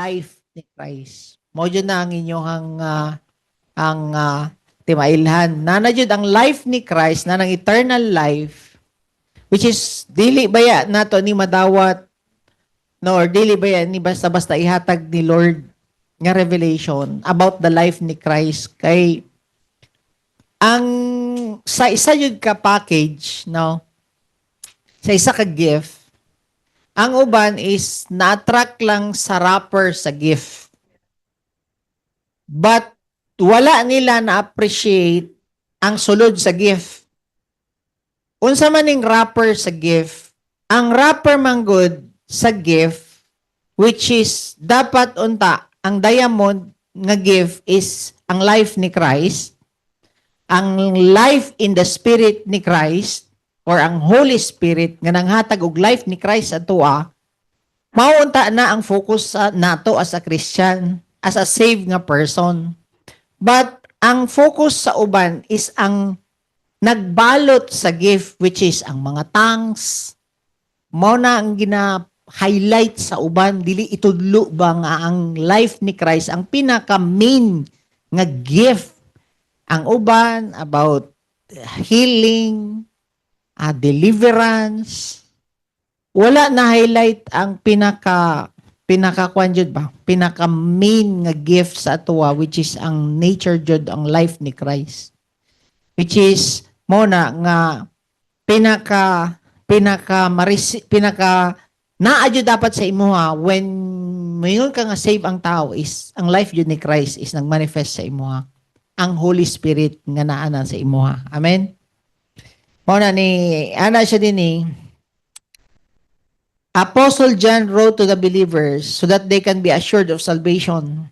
life ni Christ. Mo jud na ang inyong timailhan. Na jud ang life ni Christ na ng eternal life, which is dili baya nato ni madawat no, or dili baya ni basta-basta ihatag ni Lord nga revelation about the life ni Christ. Kay ang sa isa yun ka package, no, sa isa ka gift, ang uban is na-attract lang sa wrapper sa gift. But wala nila na-appreciate ang sulod sa gift. Unsa man ning wrapper sa gift, ang wrapper man good sa gift, which is dapat unta, ang diamond nga gift is ang life ni Christ, ang life in the Spirit ni Christ, or ang Holy Spirit nga nanghatag og life ni Christ atua, maunta na ang focus nato as a Christian, as a saved nga person. But ang focus sa uban is ang nagbalot sa gift, which is ang mga tongues. Mao na ang gina-highlight sa uban, dili itudlo ba nga ang life ni Christ ang pinaka-main nga gift. Ang uban about healing, deliverance. Wala na highlight ang pinaka jud ba? Pinaka main nga gift sa atoa, which is ang nature jud, ang life ni Christ. Which is mo na nga pinaka naa jud dapat sa imuha when mayon ka nga save ang tao is ang life jud ni Christ is nagmanifest sa imuha. Ang Holy Spirit nga naa na sa imuha. Amen. Mo na ni ana siya dinhi. Apostle John wrote to the believers so that they can be assured of salvation.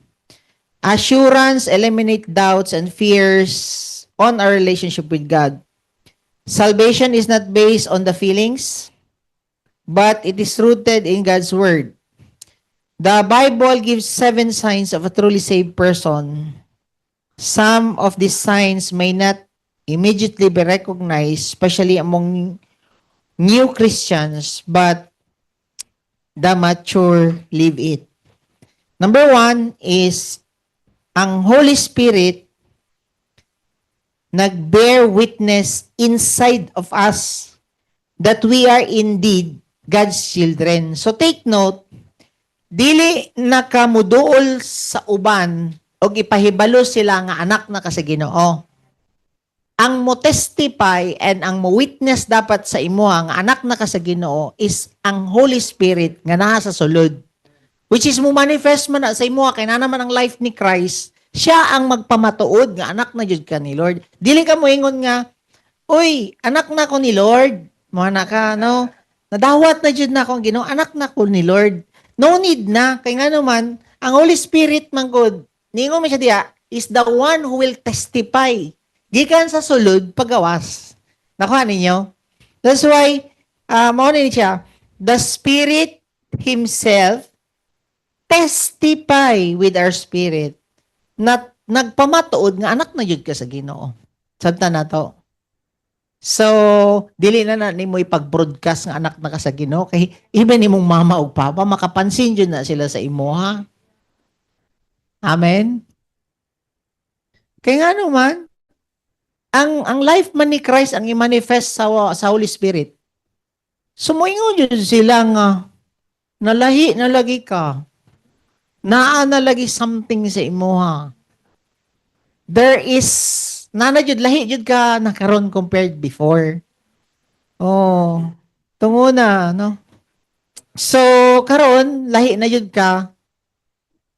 Assurance eliminate doubts and fears on our relationship with God. Salvation is not based on the feelings, but it is rooted in God's word. The Bible gives 7 signs of a truly saved person. Some of these signs may not immediately be recognized, especially among new Christians, but the mature live it. Number 1 is ang Holy Spirit nag-bear witness inside of us that we are indeed God's children. So take note, dili nakamuduol sa uban o ipahibalo sila nga anak na sa Ginoo. Ang mo-testify and ang mo-witness dapat sa imo nga anak na sa Ginoo is ang Holy Spirit nga naa sa sulod. Which is mo manifest man na sa imo kay na naman ang life ni Christ. Siya ang magpamatuod nga anak na jud ka ni Lord. Dili ka mo ingon nga, uy, anak na ko ni Lord. Mo na ka, no? Nadawat na jud na akong Ginoo, anak na ko ni Lord. No need na kay nga naman ang Holy Spirit man good. Ningon man siya diya is the one who will testify. Gikan sa sulod pagawas. Nakuha ninyo? That's why mao ni siya, the Spirit himself testify with our spirit na nagpamatuod nga anak na jud ka sa Ginoo. Sabta na to. So, dili na nimo ipag-broadcast nga anak na ka sa Ginoo kay even imong mama ug papa makapansin jud na sila sa imo, ha? Amen. Kaya nga naman, ang life man ni Christ ang i-manifest sa Holy Spirit. Sumuingon jud sila nga nalahi na lagi ka. Naa na lagi something sa imuha. There is nana jud lahi jud ka nakaron compared before. Oh, tungo na, no? So karon lahi na jud ka.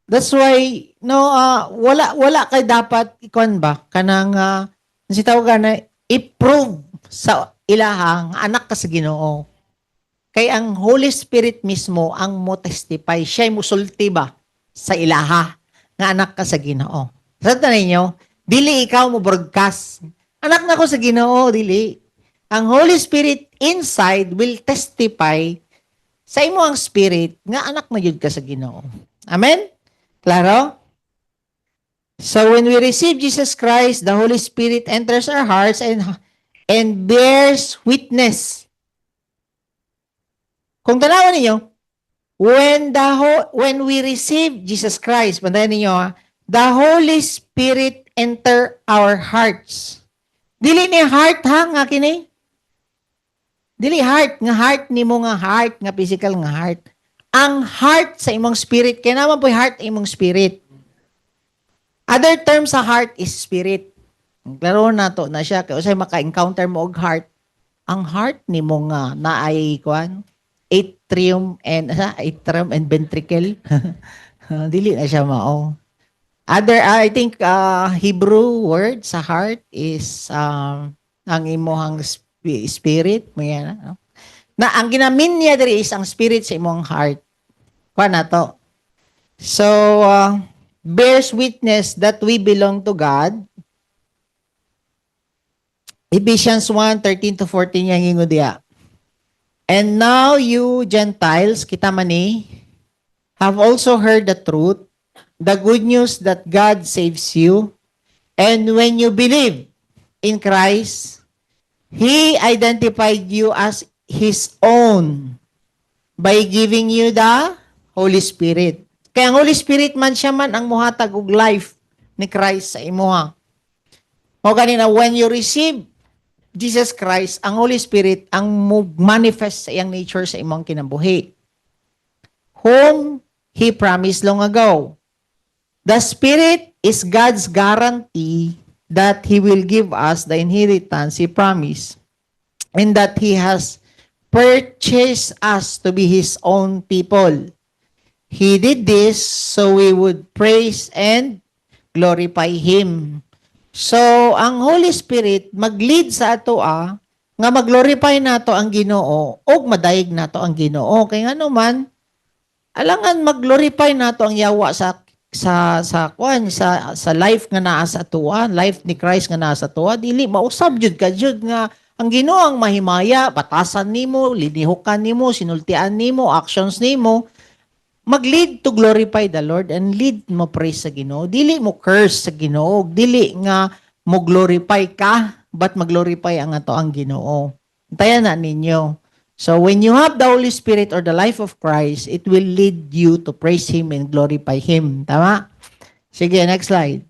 That's why no wala kay dapat ikon ba kanang si tawag na i-prove sa ilahang anak ka sa Ginoo. Kay ang Holy Spirit mismo ang mo testify, siya mo sulti ba sa ilaha nga anak ka sa Ginoo. Sa ninyo, dili ikaw mo broadcast. Anak na ko sa Ginoo, dili. Ang Holy Spirit inside will testify sa imo ang spirit nga anak na jud ka sa Ginoo. Amen? Klaro? So when we receive Jesus Christ, the Holy Spirit enters our hearts and bears witness. Kung tanawan ninyo, when we receive Jesus Christ, bantayan ninyo the Holy Spirit enter our hearts. Dili ni heart ha nga kini. Dili heart nimo nga heart nga physical nga heart. Ang heart sa imong spirit kay naman po'y heart imong spirit. Other term sa heart is spirit. Klaro na to na siya kay usay maka-encounter mo og heart. Ang heart nimo nga naay kuan atrium and ventricle. Dili na siya mao. I think Hebrew word sa heart is ang imong spirit mo yan. Na ang ginamin niya diri is ang spirit sa imong heart. Kuan na to. So bears witness that we belong to God. Ephesians 1:13-14 yang ingo diya. And now you Gentiles, kita man have also heard the truth, the good news that God saves you. And when you believe in Christ, He identified you as His own by giving you the Holy Spirit. Kaya ang Holy Spirit man siya man ang muhatag og life ni Christ sa imuha. O ganina, when you receive Jesus Christ, ang Holy Spirit, ang manifest sa iyang nature sa imong kinabuhi. Whom He promised long ago. The Spirit is God's guarantee that He will give us the inheritance He promised and that He has purchased us to be His own people. He did this so we would praise and glorify Him. So, ang Holy Spirit mag-lead sa ato nga mag-glorify nato ang Ginoo o madayeg nato ang Ginoo. Kaya nga naman, alangan mag-glorify nato ang yawa sa life nga naa sa atoa, life ni Christ nga naa sa atoa, dili mausab jud ka jud nga ang Ginoo ang mahimaya, batasan nimo, linihukan nimo, sinultian nimo, actions nimo, mag-lead to glorify the Lord and lead mo praise sa Ginoo. Dili mo curse sa Ginoo, dili nga mo glorify ka, but mag-glorify ang ato ang Ginoo. Tayan na ninyo. So when you have the Holy Spirit or the life of Christ, it will lead you to praise Him and glorify Him. Tama? Sige, next slide.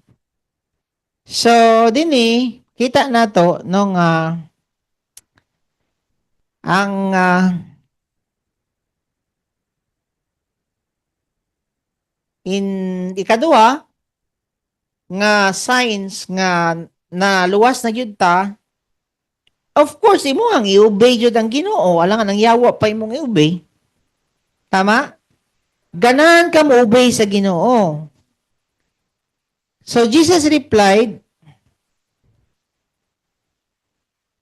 So, dini, kita na to nung in ikaduha nga signs nga naluwas na gyud ta, of course imo ang i-obey jud ang Ginoo, alangan ang yawa pa imong i-obey. Tama? Ganahan ka mo obey sa Ginoo. So Jesus replied,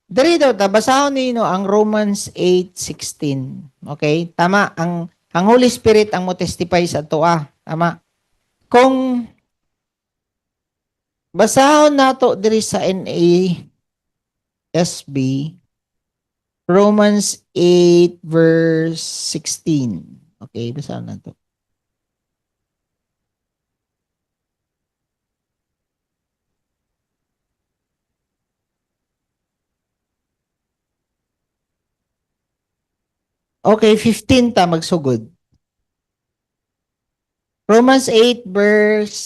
diri daw ta basahon ninyo ang Romans 8:16. Okay? Tama ang Holy Spirit ang mo testify sa tuwa. Tama. Kung basahon nato diri sa NASB, Romans 8 verse 16. Okay, basahon nato. Okay, 15 ta magsugod. Romans 8 verse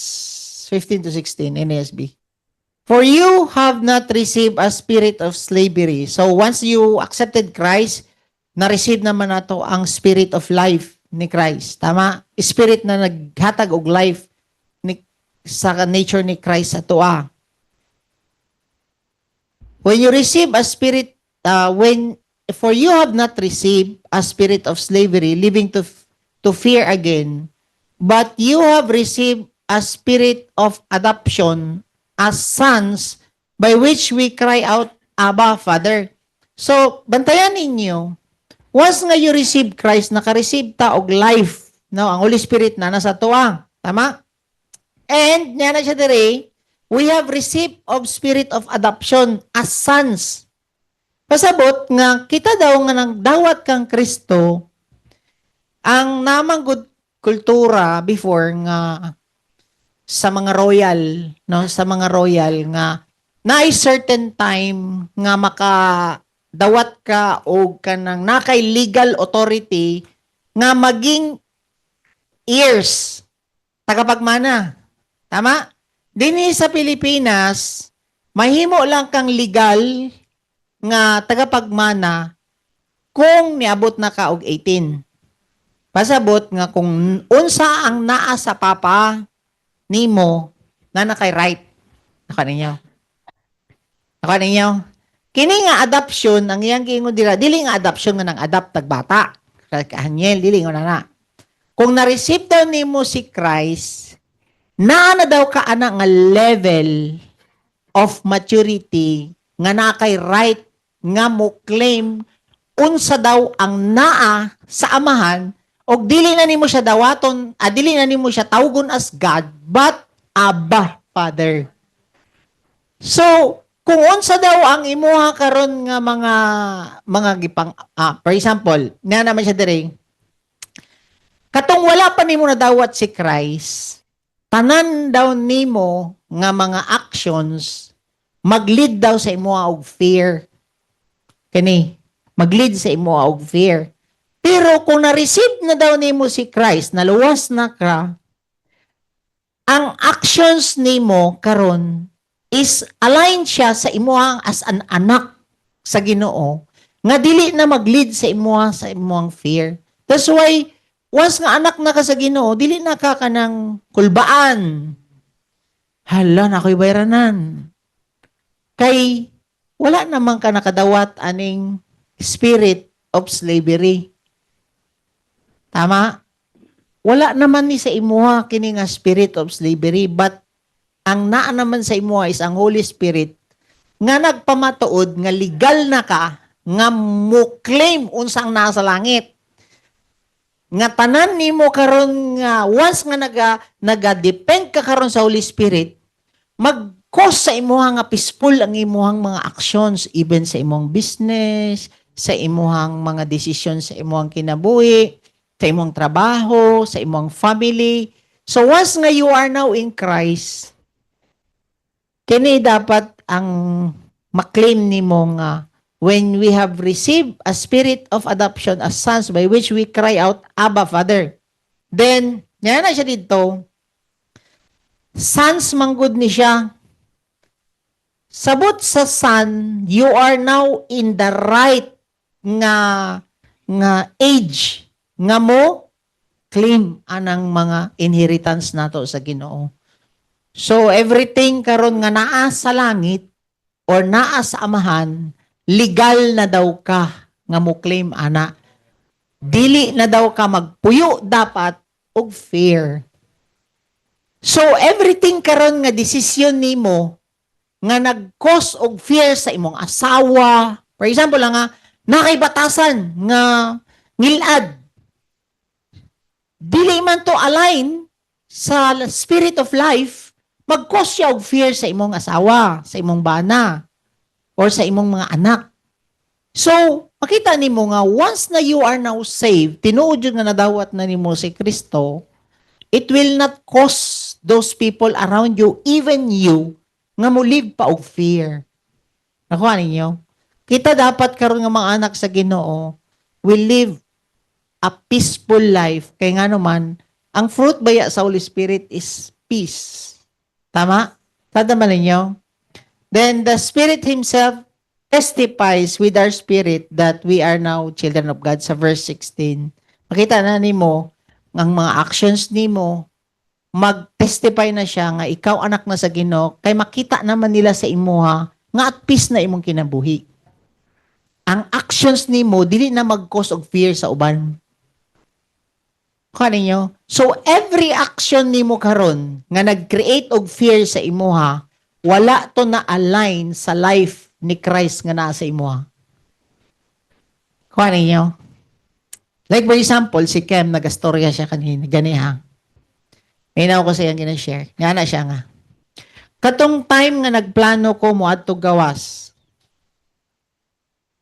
15 to 16, NASB. For you have not received a spirit of slavery. So once you accepted Christ, na-receive naman nato ang spirit of life ni Christ. Tama? Spirit na naghatag og life sa nature ni Christ sa tuwa. When you receive a spirit, for you have not received a spirit of slavery, living to fear again, but you have received a spirit of adoption as sons, by which we cry out, Abba, Father. So, bantayan ninyo, once nga you receive Christ, naka-receive ta og life, no? Ang Holy Spirit na nasa tuwa. Tama? And, niya na siya dire, we have received of spirit of adoption as sons. Pasabot nga, kita daw nga nang dawat kang Kristo, ang namang good kultura before nga sa mga royal, no, sa mga royal nga na certain time nga makadawat ka o kanang nakay legal authority nga maging ears. Tagapagmana. Tama? Dinhi sa Pilipinas, mahimo lang kang legal nga tagapagmana kung niabot na ka og 18. Pasabot nga kung unsa ang naa sa papa nimo nga nakay right. Naka ninyo. Naka ninyo. Kini nga adoption ang iyang giingon dira, dili nga adoption nga nang adapt tag bata. Hanyel dili nga na. Kung na-receive daw nimo si Christ, na daw ka ana nga level of maturity nga nakay right nga mo claim unsa daw ang naa sa amahan og dili na nimo siya dawaton, dili na nimo siya tawgon as God but Abba Father. So, kung unsa daw ang imuha karon nga mga gipang for example, na naman siya diri. Katong wala pa nimo nadawat si Christ, tanan daw nimo nga mga actions mag-lead daw sa imuha og fear. Kani, mag-lead sa imuha og fear. Pero kung na-receive na daw nimo si Christ, naluwas na ka, ang actions nimo karon is aligned siya sa imuhang as an anak sa Ginoo nga dili na mag-lead sa imuhang fear. That's why once nga anak na ka sa Ginoo, dili na ka kanang kulbaan. Hala na ako'y bayranan. Kay wala naman ka nakadawat aning spirit of slavery. Tama? Wala naman ni sa imuha kini nga spirit of slavery, but ang naa naman sa imuha is ang Holy Spirit nga nagpamatuod nga legal na ka nga mo claim unsang nasa langit. Nga tanan nimo karon nga once nga naga-depend ka karon sa Holy Spirit, mag-cause sa imuha nga peaceful ang imuhang mga actions even sa imong business, sa imuhang mga desisyon sa imuhang kinabuhi, sa imong trabaho, sa imong family. So once nga you are now in Christ, kini dapat ang maklaim nimo nga when we have received a spirit of adoption as sons by which we cry out, Abba, Father. Then, yan na siya dito, sons manggod ni siya. Sabot sa son, you are now in the right nga age nga mo claim anang mga inheritance nato sa Ginoo. So everything karon nga naa sa langit or naa sa amahan, legal na daw ka nga mo claim ana. Dili na daw ka magpuyo dapat og fear. So everything karon nga desisyon nimo nga nag-cause og fear sa imong asawa, for example lang nga nakay batasan nga ngilad. Dili man to align sa spirit of life, mag-cause siya og fear sa imong asawa, sa imong bana, or sa imong mga anak. So, makita nimo nga once na you are now saved, tinuod yun nga nadawat na nimo si Kristo, it will not cause those people around you, even you, nga mo live pa og fear. Nakuha ninyo? Kita dapat karon nga mga anak sa Ginoo, will live a peaceful life. Kaya nga naman, ang fruit baya sa Holy Spirit is peace. Tama? Tadama ninyo? Then the Spirit Himself testifies with our spirit that we are now children of God sa verse 16. Makita na nimo ang mga actions nimo, mag-testify na siya nga ikaw anak na sa Ginoo, kay makita naman nila sa imuha nga at peace na imong kinabuhi. Ang actions nimo dili na mag-cause of fear sa uban. Kaninyo? So every action nimo karon nga nag-create og fear sa imuha, wala to na align sa life ni Christ nga naa sa imuha. Kaninyo? Like for example, si Kem nagastorya siya kanina, ganiha. Minaw ko sa iyang gina-share. Nga na siya nga. Katong time nga nagplano ko mo adto gawas,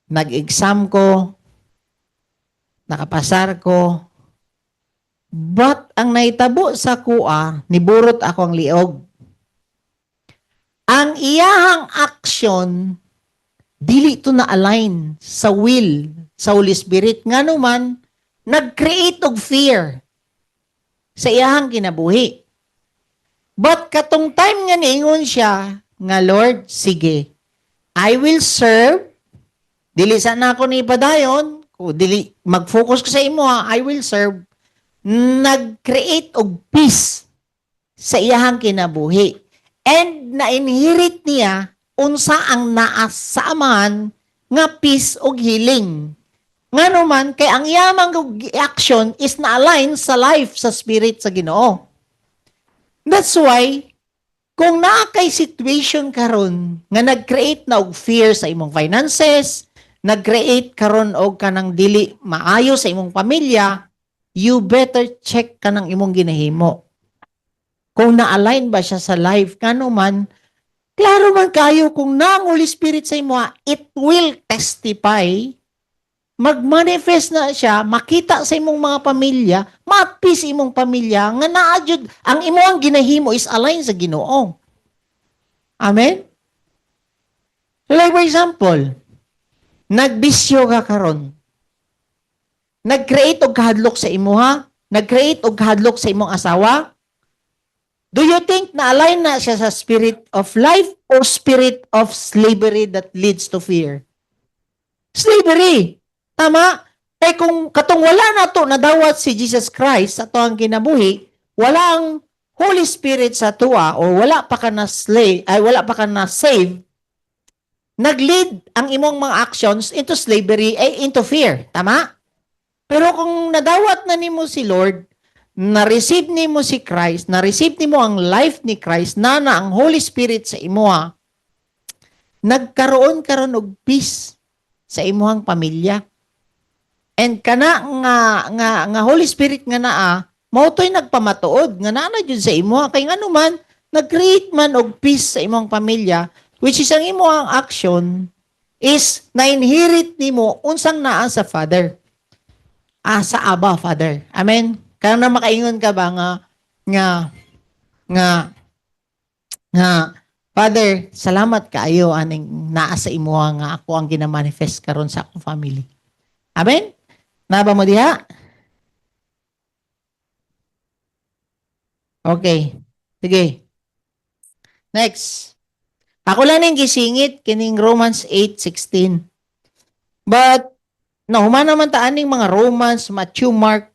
nag-exam ko, nakapasar ko, but ang naitabo sa kuha, niburot ako ang liog. Ang iyahang action, dili to na align sa will, sa Holy Spirit. Nga naman, nag-create og fear sa iyahang kinabuhi. But katong time nga niingon siya, nga Lord, sige, I will serve, dili sana ako ni padayon, o dili, mag-focus ko sa imo ha, I will serve, nag-create og peace sa iyahang kinabuhi. And na-inherit niya unsa ang naa sa amahan nga peace og healing. Nga naman, kay ang iyamang action is na-align sa life, sa spirit sa Ginoo. That's why, kung naa kay situation karon nga nag-create na og fear sa imong finances, nag-create karon og kanang dili maayo sa imong pamilya, you better check kanang imong ginahimo. Kung na-align ba siya sa life, kano man, klaro man kayo kung na ang Holy Spirit sa imo, it will testify, mag-manifest na siya, makita sa imong mga pamilya, ma-peace imong pamilya, nga naadjud ang imong ginahimo is align sa Ginoo. Amen? So like for example, nagbisyo ka karon. Nag-create og kahadlok sa imuha, nag-create og kahadlok sa imong asawa. Do you think na align na siya sa spirit of life or spirit of slavery that leads to fear? Slavery. Tama? Kaya kung katong wala na to nadawat si Jesus Christ sa to ang kinabuhi, wala ang Holy Spirit sa tuwa o wala pa ka na slave, ay wala pa ka na save, nag-lead ang imong mga actions into slavery ay into fear. Tama? Pero kung nadawat na nimo si Lord, na-receive nimo si Christ, na-receive nimo ang life ni Christ, na ang Holy Spirit sa imo, nagkaroon karon og peace sa imuhang pamilya. And kana nga Holy Spirit nga naa, mao toy nagpamatuod nga naa jud sa imo kay ngano man nag-create man og peace sa imong pamilya, which is ang imong action is na-inherit nimo unsang naa sa Father. Sa Abba Father. Amen. Kaya na makaingon ka ba nga Father, salamat kaayo aning naa sa imo nga ako ang ginamanifest karon sa akong family. Amen. Naba mo diha? Okay. Sige. Next. Ako lang ning gisingit kining Romans 8:16. But human naman ta aning mga Romans, Matthew, Mark.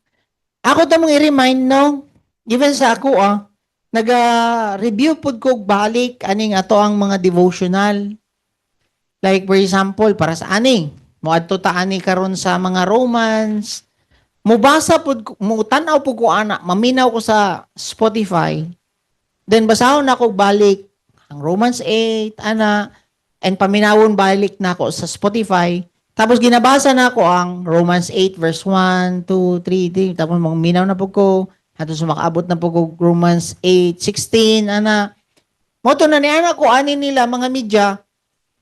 Ako ta mong i-remind no, even sa ako naga-review pud ko balik aning ato ang mga devotional. Like for example, para sa aning moadto ta ani karon sa mga Romans, mubasa pud mo tan-aw pud ko ana, maminaw ko sa Spotify. Then basahon ako balik ang Romans 8 ana and paminawon balik na ako sa Spotify. Tapos ginabasa na ako ang Romans 8 verse 1, 2, 3, 3. Tapos minaw na po ko. At makaabot na po ko Romans 8:16 ana. Moto na ni ana ko ani nila mga media.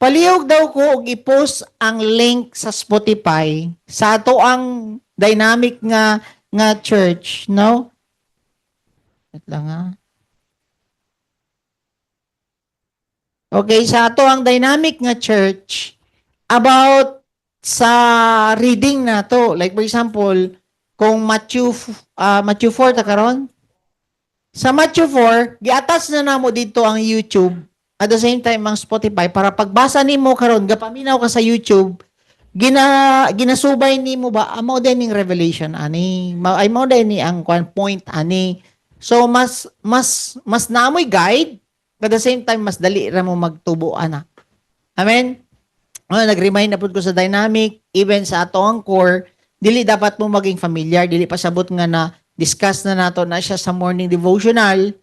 Palihog daw ko og i-post ang link sa Spotify sa ato ang dynamic nga church, no? Wait lang ha. Okay, sa ato ang dynamic nga church about sa reading na to. Like for example, kung Matthew 4 ta karon. Sa Matthew 4, gi-attach na namo dito ang YouTube at the same time ang Spotify para pagbasa nimo karon gapaminaw ka sa YouTube, ginasubay nimo ba amo din ning revelation ani. Ay mo din ni ang point ani. So mas naamoy guide at the same time mas dali ra mo magtubo ana. Amen. Nag-remind na po ko sa dynamic, even sa ato ang core, dili dapat mo maging familiar, dili pa sabot nga na discuss na nato na siya sa morning devotional,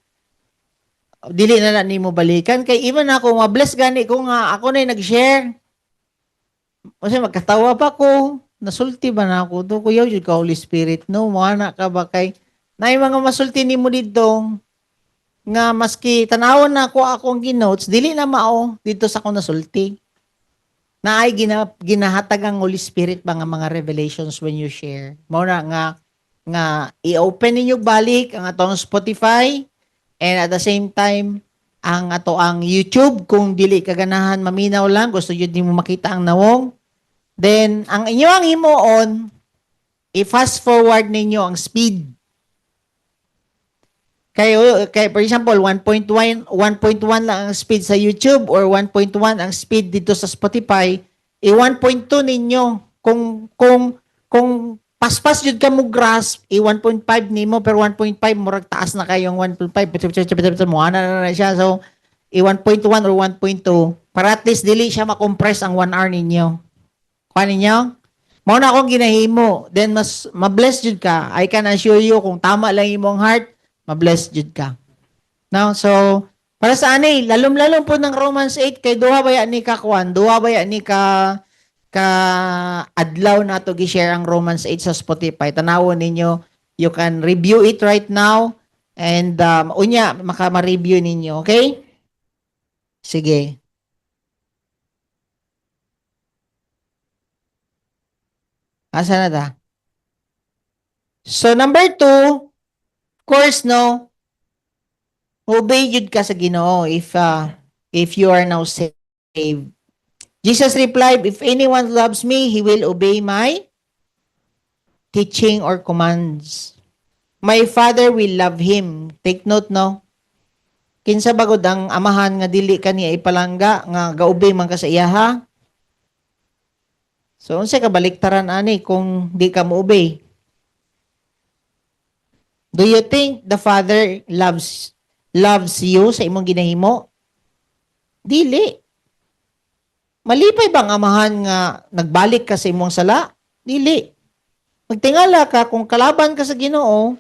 dili na nimo balikan. Kay even ako, mabless gani ko nga, ako na nag-share. Kasi magkatawa pa ko, nasulti ba na ako? Ito kuyaw, yun ka Holy Spirit, no? Mga ka ba kay, na yung mga masulti nimo dito, nga maski tanawan na ako akong ginotes, dili na mao dito sa akong nasulti. Na ay ginahatag ang Holy Spirit mga revelations when you share. Mao na nga i-open ninyo balik ang atong Spotify and at the same time ang ato ang YouTube kung dili ka ganahan maminaw lang, gusto jud nimo makita ang nawong. Then ang inyo ang himuon i-fast forward ninyo ang speed. Kay for example, 1.1 lang ang speed sa YouTube or 1.1 ang speed dito sa Spotify, 1.2 ninyo. Kung paspas jud ka mo grasp, 1.5 nimo pero 1.5 murag taas na kayong 1.5 mo na siya. So 1.1 or 1.2 para at least dili siya ma-compress ang 1 hour ninyo. Kuha ninyo? Mao na akong ginahimo. Then mas ma-bless jud ka. I can assure you kung tama lang imong heart, ma-bless jud ka. Now, so para sa ani, lalom-lalom po ng Romans 8 kay duha ba ya ni ka kuan, duha ba ya ni ka adlaw na to gi-share ang Romans 8 sa Spotify. Tanawon ninyo, you can review it right now and unya maka-review ninyo, okay? Sige. Asa na ta? So number 2, of course no, obey jud ka sa Ginoo if you are now saved. Jesus replied, if anyone loves me, he will obey my teaching or commands. My Father will love him. Take note, no? Kinsa bagod ang amahan nga dili kaniya ipalangga, nga gaubay man ka sa iya, ha? So, unsay ka baliktaran ani kung di ka mo-obey? Do you think the Father loves you sa imong ginahimo? Dili. Malipay bang amahan nga nagbalik ka sa imong sala? Dili. Magtingala ka kung kalaban ka sa Ginoo,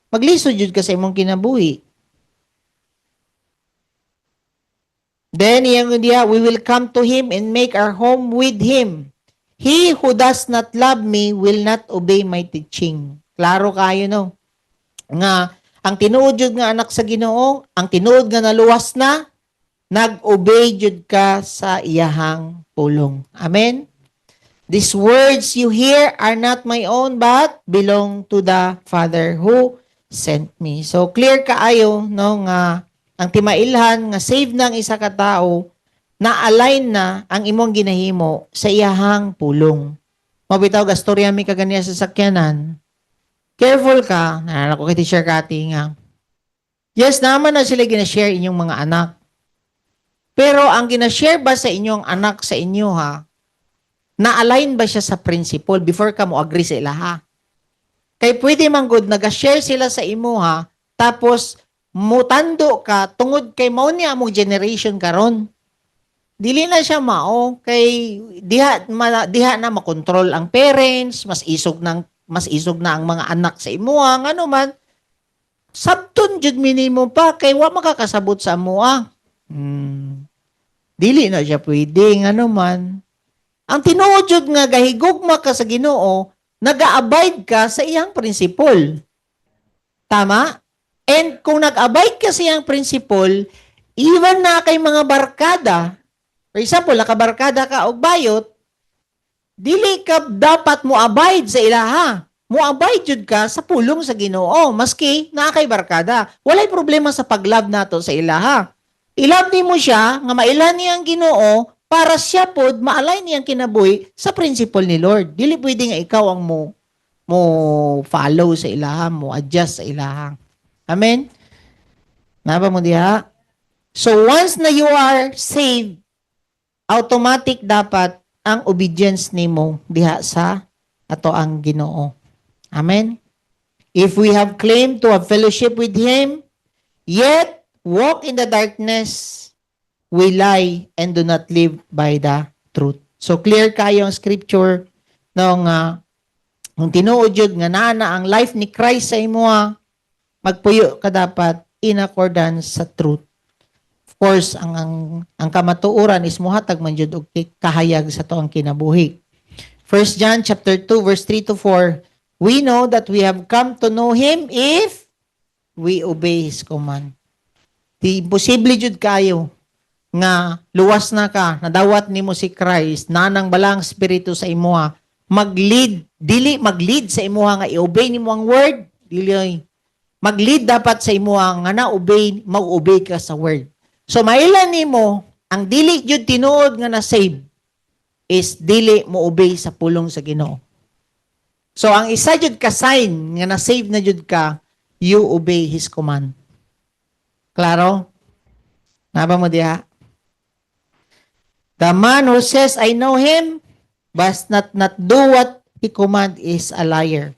maglisod jud ka sa imong kinabuhi. Then we will come to him and make our home with him. He who does not love me will not obey my teaching. Klaro kayo no? Nga ang tinuod jud nga anak sa Ginoo, ang tinuod nga naluwas na, nag-obey jud ka sa iyahang pulong. Amen? These words you hear are not my own but belong to the Father who sent me. So clear kaayo no nga ang timailhan nga save ng isa ka tawo na align na ang imong ginahimo sa iyahang pulong. Mabitaw gastorya mi kaganiya sa sakyanan. Careful ka, naalala ko kay Teacher Cathy nga. Yes, naman na sila gina-share inyong mga anak. Pero ang gina-share ba sa inyong anak sa inyo ha, na-align ba siya sa principle before ka mo agree sa ila ha? Kay pwede man good, nag-share sila sa imo ha, tapos mutando ka, tungod kay mao niya among generation karon. Dili na siya mao, kay diha na makontrol ang parents, mas isog na ang mga anak sa imo ha, ano man, sabton jud minimum pa, kay wa makakasabot sa amo ha. Dili na siya pwede, ano man. Ang tinuod jud nga gahigugma ka sa Ginoo, nag-abide ka sa iyang prinsipol. Tama? And kung nag-abide ka sa iyang prinsipol, even na kay mga barkada, for example, nakabarkada ka og bayot, dili ka dapat mo abide sa ilaha. Mo abide jud ka sa pulong sa Ginoo, maski naa kay barkada. Walay problema sa paglove nato sa ilaha. Ilab mo siya, nga mailan niya ang Ginoo, para siya pod ma-align niyang kinabuhi sa principle ni Lord. Dili pwede nga ikaw ang mo follow sa ilaha, mo adjust sa ilaha. Amen? Naba mo diha? So once na you are saved, automatic dapat ang obedience nimo diha sa ato ang Ginoo. Amen? If we have claimed to have fellowship with Him, yet walk in the darkness, we lie and do not live by the truth. So clear kayo ang scripture nung tinuod jud nga naa ang life ni Christ sa imo, magpuyo ka dapat in accordance sa truth. Of course, ang kamatuoran is muhatag man jud og kahayag sa tuang kinabuhi. 1 John chapter 2 verse 3 to 4, we know that we have come to know Him if we obey His command. Di imposible jud kayo nga luwas na ka, nadawat nimo si Christ, nanang balang spirito sa imuha, dili mag-lead sa imuha nga i-obey nimo ang word, dili mag-lead dapat sa imuha nga na-obey, mag-obey ka sa word. So mailan nimo ang dili jud tinuod nga na-save is dili mo obey sa pulong sa Ginoo. So ang isa jud ka sign nga na-save na jud ka, you obey His command. Klaro? Naba mo diha? The man who says, I know him, but not do what he command is a liar.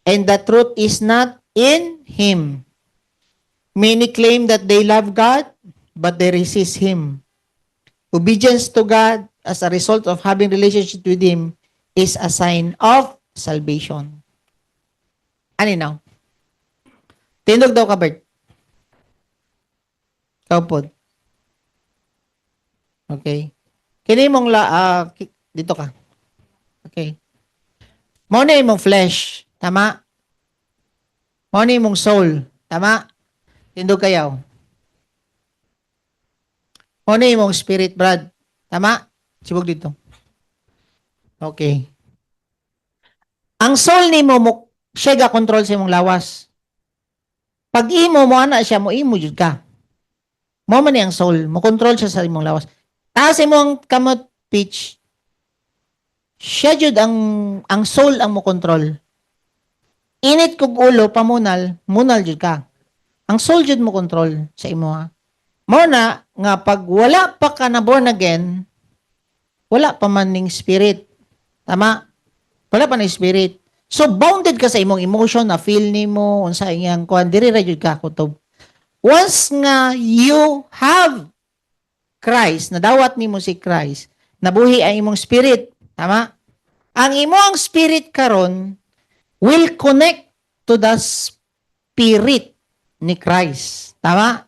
And the truth is not in him. Many claim that they love God, but they resist him. Obedience to God as a result of having relationship with him is a sign of salvation. Ano now? Tindog daw ka, Bert. Kaupod. Okay. Kini mong dito ka. Okay. Mo na imong flesh. Tama? Mo na imong soul. Tama? Tindog kayaw. Mo na imong spirit, Brad. Tama? Sibog dito. Okay. Ang soul ni mo siya ga-control sa imong lawas. Pag imo mo ana siya, mo imo jud ka. Mo man ang soul, mo control siya sa imong lawas. Taas imong kamot pitch. Siya jud ang soul ang mo control. Init kog ulo pamunal, munal jud ka. Ang soul jud mo control sa imo ha. Mo na nga pag wala pa ka na born again, wala pa man ning spirit. Tama? Wala pa ning spirit. So bounded ka sa imong emotion na feel nimo unsa iyang kuan diri ra jud ka kutob. Once nga you have Christ, nadawat nimo si Christ, nabuhi ang imong spirit, tama? Ang imong spirit karon will connect to the spirit ni Christ, tama?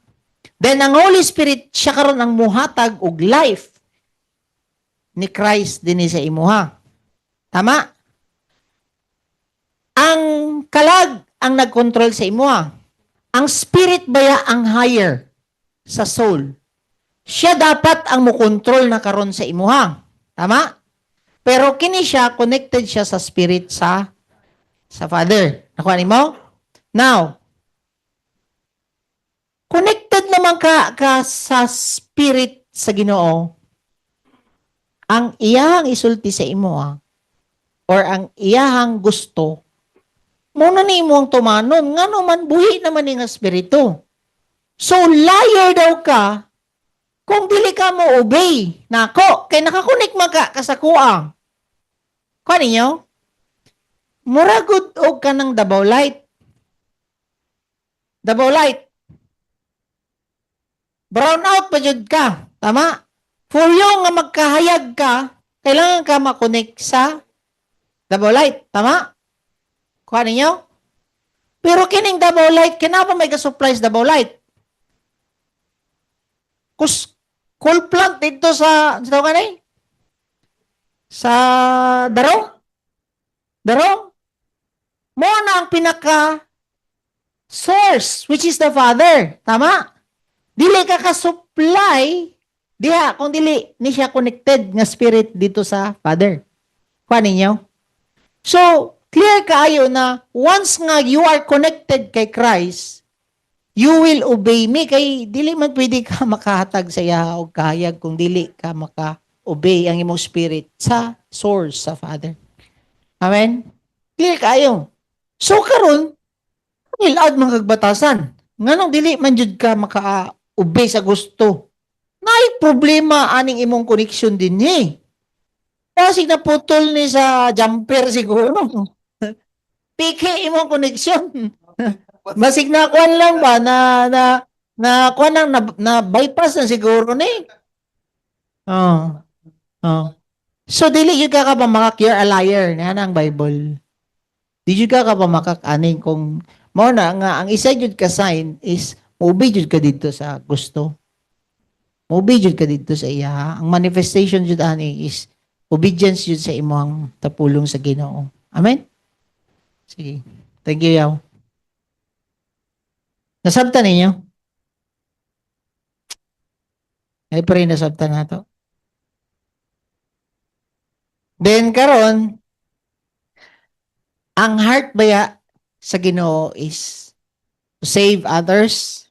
Then ang Holy Spirit siya karon ang muhatag og life ni Christ dinhi sa imuha. Tama? Ang kalag ang nagkontrol sa imuha. Ang spirit baya ang higher sa soul. Siya dapat ang mo-control na karon sa imuha. Tama? Pero kini siya, connected siya sa spirit sa Father. Nakuha ni mo? Now, connected naman ka sa spirit sa Ginoo. Ang iyahang isulti sa imuha or ang iyahang gusto muna ni mo ang tumanon, nga naman buhi naman nga espiritu. So, liar daw ka kung dili ka mo obey. Nako, kay nakakunik maka kasakuang. Kuha ninyo? Muragod og ka ng Davao Light. Davao Light. Brown out pa jud ka. Tama? For you nga magkahayag ka, kailangan ka makonek sa Davao Light. Tama? Kuha ninyo? Pero kining Davao Light, kinapa may ka-supply sa Davao Light? Coal plant dito sa kanay? Sa Darong? Darong? Mo na ang pinaka source, which is the Father. Tama? Dili ka ka-supply, diha, kung dili, ni siya connected nga spirit dito sa Father. Kuha ninyo? So, clear kaayo na once nga you are connected kay Christ, you will obey me. Kay dili man pwede ka makahatag sa iya o kahayag kung dili ka maka-obey ang imong spirit sa source, sa Father. Amen? Clear kaayo. So karon, ilad man kag batasan. Nganong dili man jud ka maka-obey sa gusto. Naay problema aning imong connection din ni. Kasi naputol ni sa jumper siguro. Piki imong connection. Masig na kuan lang ba na kuan na bypass na siguro ni. Oh. Oh. So dili jud ka ba maka-cure a liar na ang Bible. Di jud ka ba makakaning kung mao na nga ang isa jud ka sign is obey jud ka dito sa gusto. Obey jud ka dito sa iya. Ang manifestation jud ani is obedience jud sa imong tapulong sa Ginoo. Amen. Sige. Thank you, Yaw. Nasabtan ninyo? Ay, pero nasabtan na to. Then, karon, ang heart baya sa Ginoo is to save others,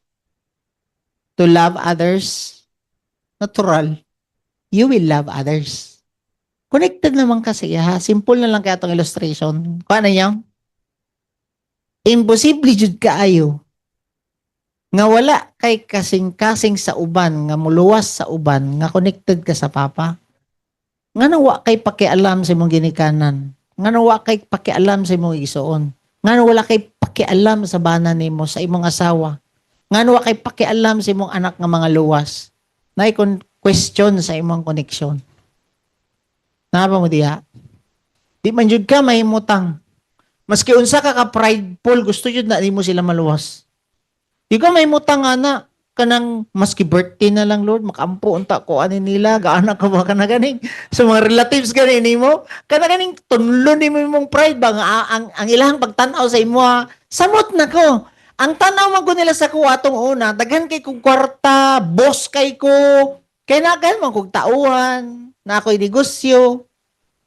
to love others. Natural. You will love others. Connected naman kasi, ha? Simple na lang kaya itong illustration. Kuha na niyo? Imposible jud kaayo nga wala kay kasing-kasing sa uban, nga muluwas sa uban, nga connected ka sa Papa. Nga nawa kay pakialam sa imong ginikanan. Nga nawa kay pakialam sa imong igsuon. Nga wala kay pakialam sa bana nimo sa imong asawa. Nga nawa kay pakialam sa imong anak nga mga luwas. Na question sa imong connection. Napa mo diha? Di man jud ka mahimutang. Maski unsa ka ka prideful, gusto jud na nimo sila maluwas. Di ka mahimutang ana kanang maski birthday na lang Lord, makampo unta ko ani nila, gaana ka ba kana ganing sa mga relatives gani nimo, kana ganing tunlon nimo imong pride ba nga ang ilang pagtan-aw sa imo samot na ko. Ang tanaw man ko nila sa ko atong una, daghan kay kog kwarta, boss kay ko, kay nagan man kog tauhan, na ako'y negosyo.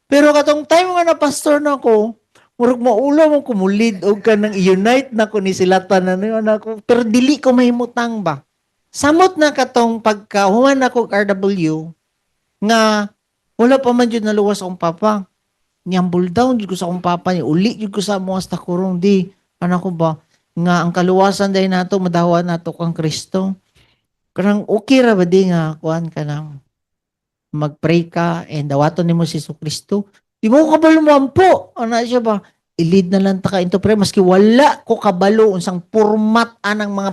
Pero katong time nga na pastor na ko, murag maulo mo kumulid og kanang unite na ko ni silatan na ko, pero dili ko mahimutang ba. Samot na katong pagkahuman ako RW nga wala pa man jud naluwas akong papa. Nyambul down jud ko sa akong papa ni uli jud ko sa mga hasta kurong di ana ko ba nga ang kaluwasan dahil nato madawa nato kang Kristo. Kanang okay ra ba di nga kuan kanang mag-pray ka and dawaton nimo si Kristo. Di mo kabalo mampo. Ana siya ba? I-lead na lang ta ka into prayer maski wala ko kabalo unsang format anang mga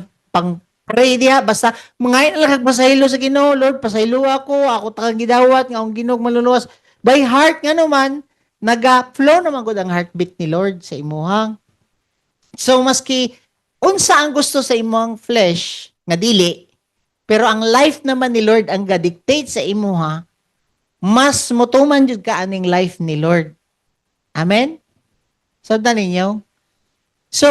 pray diha basta mga lang kag pasaylo sa Ginoo Lord pasaylo ako ta kang gidawat nga ang Ginoo maluluwas by heart nga naman naga-flow naman gud ang heartbeat ni Lord sa imuhang so maski unsa ang gusto sa imong flesh nga dili pero ang life naman ni Lord ang ga-dictate sa imuha mas mutuman jud ka aning life ni Lord amen so ninyo so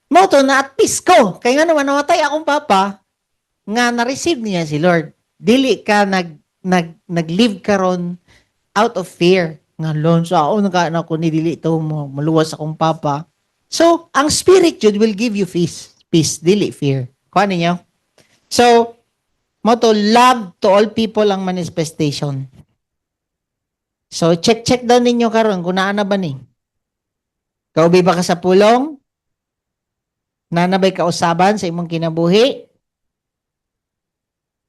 mo to na at peace ko. Kaya nga naman namatay akong papa nga na-receive niya si Lord. Dili ka nag-live ka ron out of fear. Nga lon so ako nagkaan ako ni dili to mo maluwas akong papa. So, ang spirit jud will give you peace. Peace, dili fear. Kuha ninyo? So, mo to love to all people ang manifestation. So, check daw ninyo karon kung naa na ba ni. Kaubi ba ka sa pulong? Nanabay kausaban sa imong kinabuhi.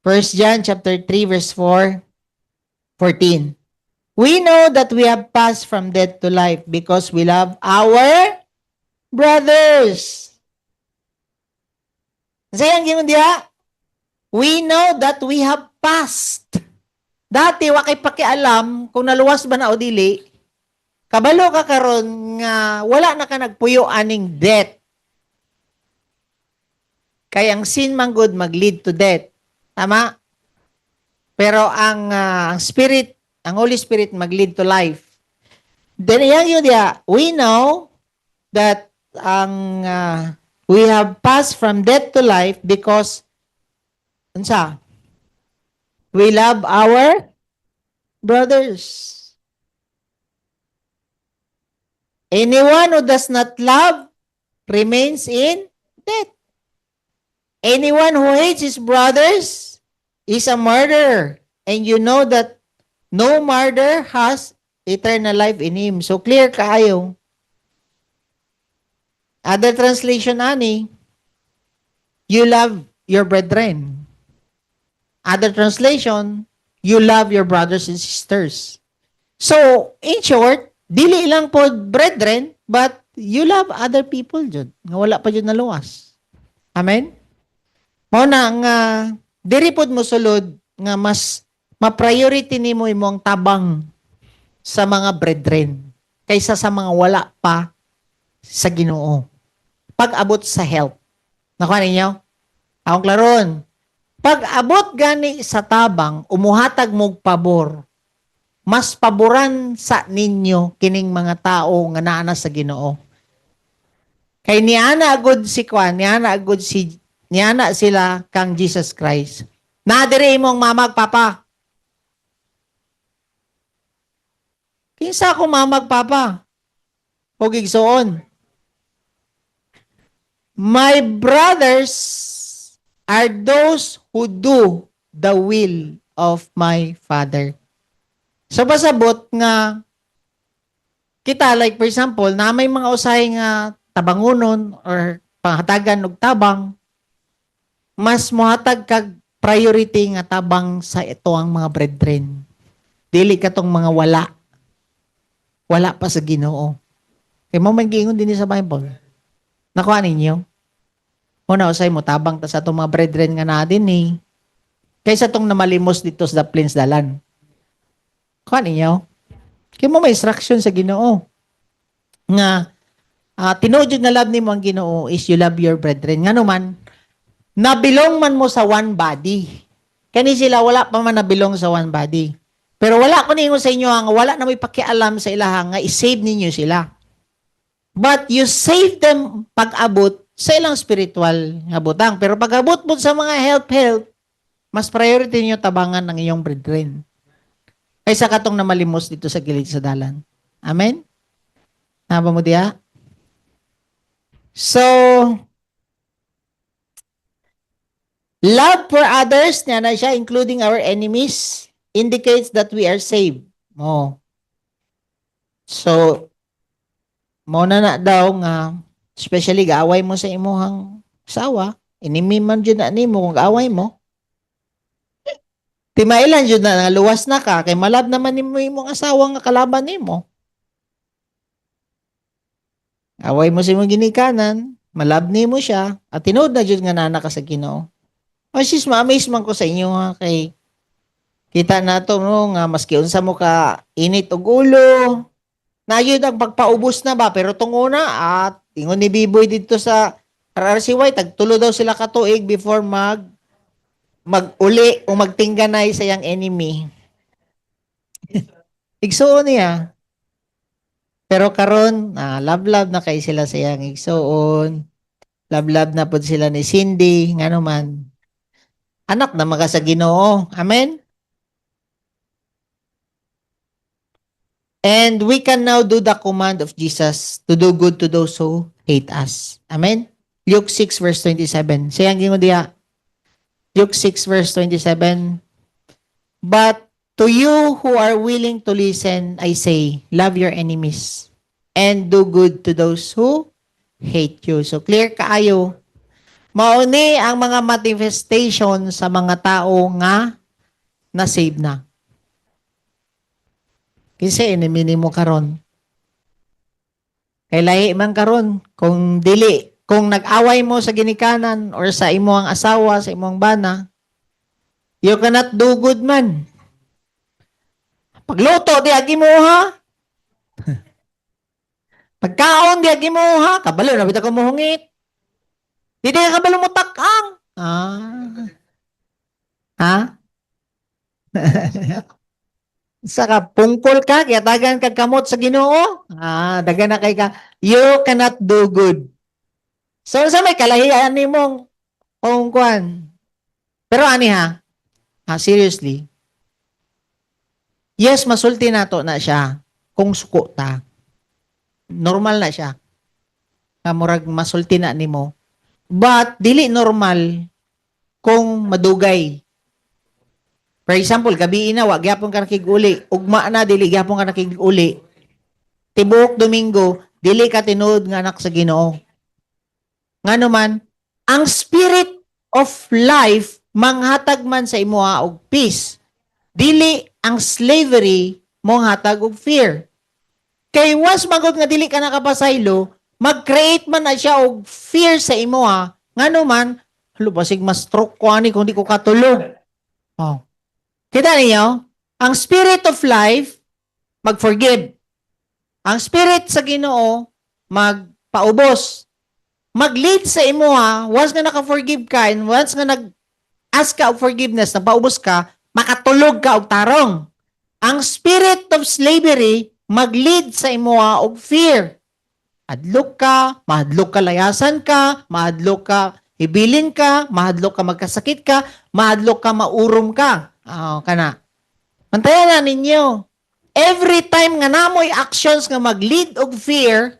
1 John chapter 3 verse 4:14. We know that we have passed from death to life because we love our brothers. Sayang gimo diha. We know that we have passed. Dati wa kay pakialam kung naluwas ba na o dili. Kabalo ka karon nga wala na ka nagpuyo aning death. Kaya ang sin man good mag-lead to death. Tama? Pero ang Spirit, ang Holy Spirit mag-lead to life. Then yun dia, we know that we have passed from death to life because unsa? We love our brothers. Anyone who does not love remains in death. Anyone who hates his brothers is a murderer. And you know that no murderer has eternal life in him. So clear kaayo. Other translation ani, you love your brethren. Other translation, you love your brothers and sisters. So, in short, dili lang po brethren, but you love other people jud. Nga wala pa jud naluwas. Amen? Mao na nga diri pod mo sulod nga mas ma-priority nimo imong tabang sa mga brethren kaysa sa mga wala pa sa Ginoo. Pag-abot sa help. Nakuha ninyo? Akong klaron. Pag-abot gani sa tabang, umuhatag mog pabor. Mas paboran sa ninyo kining mga tao nga naa sa Ginoo. Kay niana agud si Kwan, niana sila kang Jesus Christ. Nadiri imong mamag papa. Kinsa ako mamag papa? O gigsoon. My brothers are those who do the will of my Father. So pasabot nga kita like for example, na may mga usahay nga tabangunon or panghatagan og tabang mas mohatag kag priority nga tabang sa ito ang mga brethren. Dili ka tong mga wala. Wala pa sa Ginoo. Kaya mo man giingon din sa Bible. Nakuha ninyo? Una, usay mo, tabang ta sa itong mga brethren nga na din eh. Kaysa itong namalimos dito sa plains dalan. Kuha ninyo? Kaya mo may instruction sa Ginoo. Nga, tinuod yun nga love ni mo ang Ginoo is you love your brethren. Nga naman, nabilong man mo sa one body. Kani sila, wala pa man nabilong sa one body. Pero wala ko ninyo sa inyo nga wala na may pakialam sa ilaha nga i-save ninyo sila. But you save them pag-abot sa ilang spiritual nga butang. Pero pag-abot mo sa mga health, mas priority niyo tabangan ng iyong brethren. Kaysa katong namalimos dito sa gilid sa dalan. Amen? Naba mo diya? So, love for others, niya na siya, including our enemies, indicates that we are saved. Oh. So, mo na daw nga, especially gaaway mo sa imuhang sawa, inimi man dyan na nimo kung gaaway mo. Timailan dyan na luwas na ka, kay malab naman nimo imong asawa nga kalaban nimo. Away mo sa imong ginikanan, malab nimo siya, at tinood na dyan nga nana ka sa Ginoo. O sis, ma-amaze man ko sa inyo nga kay kita na to no, nga maski unsa mo ka init og ulo, nayod ang pagpaubos na ba, pero tong una, at ingon ni Biboy dito sa RRCY, tagtulo daw sila katuig before mag-uli o magtingganay sa yang enemy. Igsuon niya. Pero karon, love-love na kay sila sa yang igsuon. Love-love na pod sila ni Cindy, nga naman. Anak na mga sa Ginoo. Amen? And we can now do the command of Jesus to do good to those who hate us. Amen? Luke 6 verse 27. Sayang gingon diha. Luke 6 verse 27. But to you who are willing to listen, I say, love your enemies and do good to those who hate you. So clear kaayo. Mauni ang mga manifestation sa mga tao nga na-save na. Kasi enemy mo karon. Kay lahi man karon kung dili, kung nag-away mo sa ginikanan or sa imong asawa, sa imong bana, you cannot do good man. Pagluto di agi mo ha. Pagkaon di agi mo ha, kabalo na bitaw ko mohungit. Di ka kabalo mo takang. Ha? Saka pungkol ka, kaya tagan kag kamot sa Ginoo. Dagan na kay ka. You cannot do good. So sa may kalahian nimong kung. Pero ani ha? Seriously. Yes, masulti nato na siya kung suko ta. Normal na siya. Murag masulti na nimo. But dili normal kung madugay. For example, gabi na, wag gyapon ka nakig-uli. Ugma na, dili gyapon ka nakig-uli. Tibuok Domingo, dili ka tinuod nga anak sa Ginoo. Nga naman, ang spirit of life manghatag man sa imuha og peace. Dili ang slavery mong hatag og fear. Kay was magod nga dili ka nakapasaylo, mag-create man na siya og fear sa imuha. Nga naman, basig mas stroke ko ani kung di ko katulog. Oh. Kita niyo? Ang spirit of life, mag-forgive. Ang spirit sa Ginoo, magpaubos. Mag-lead sa imuha, once nga naka-forgive ka, and once nga nag-ask ka of forgiveness, nagpaubos ka, makatulog ka og tarong. Ang spirit of slavery, mag-lead sa imuha og fear. Adlok ka, mahadlok ka layasan ka, mahadlok ka ibilin ka, mahadlok ka magkasakit ka, mahadlok ka maurom ka. Kana. Mantayan na ninyo. Every time nga namoy actions nga mag-lead og fear,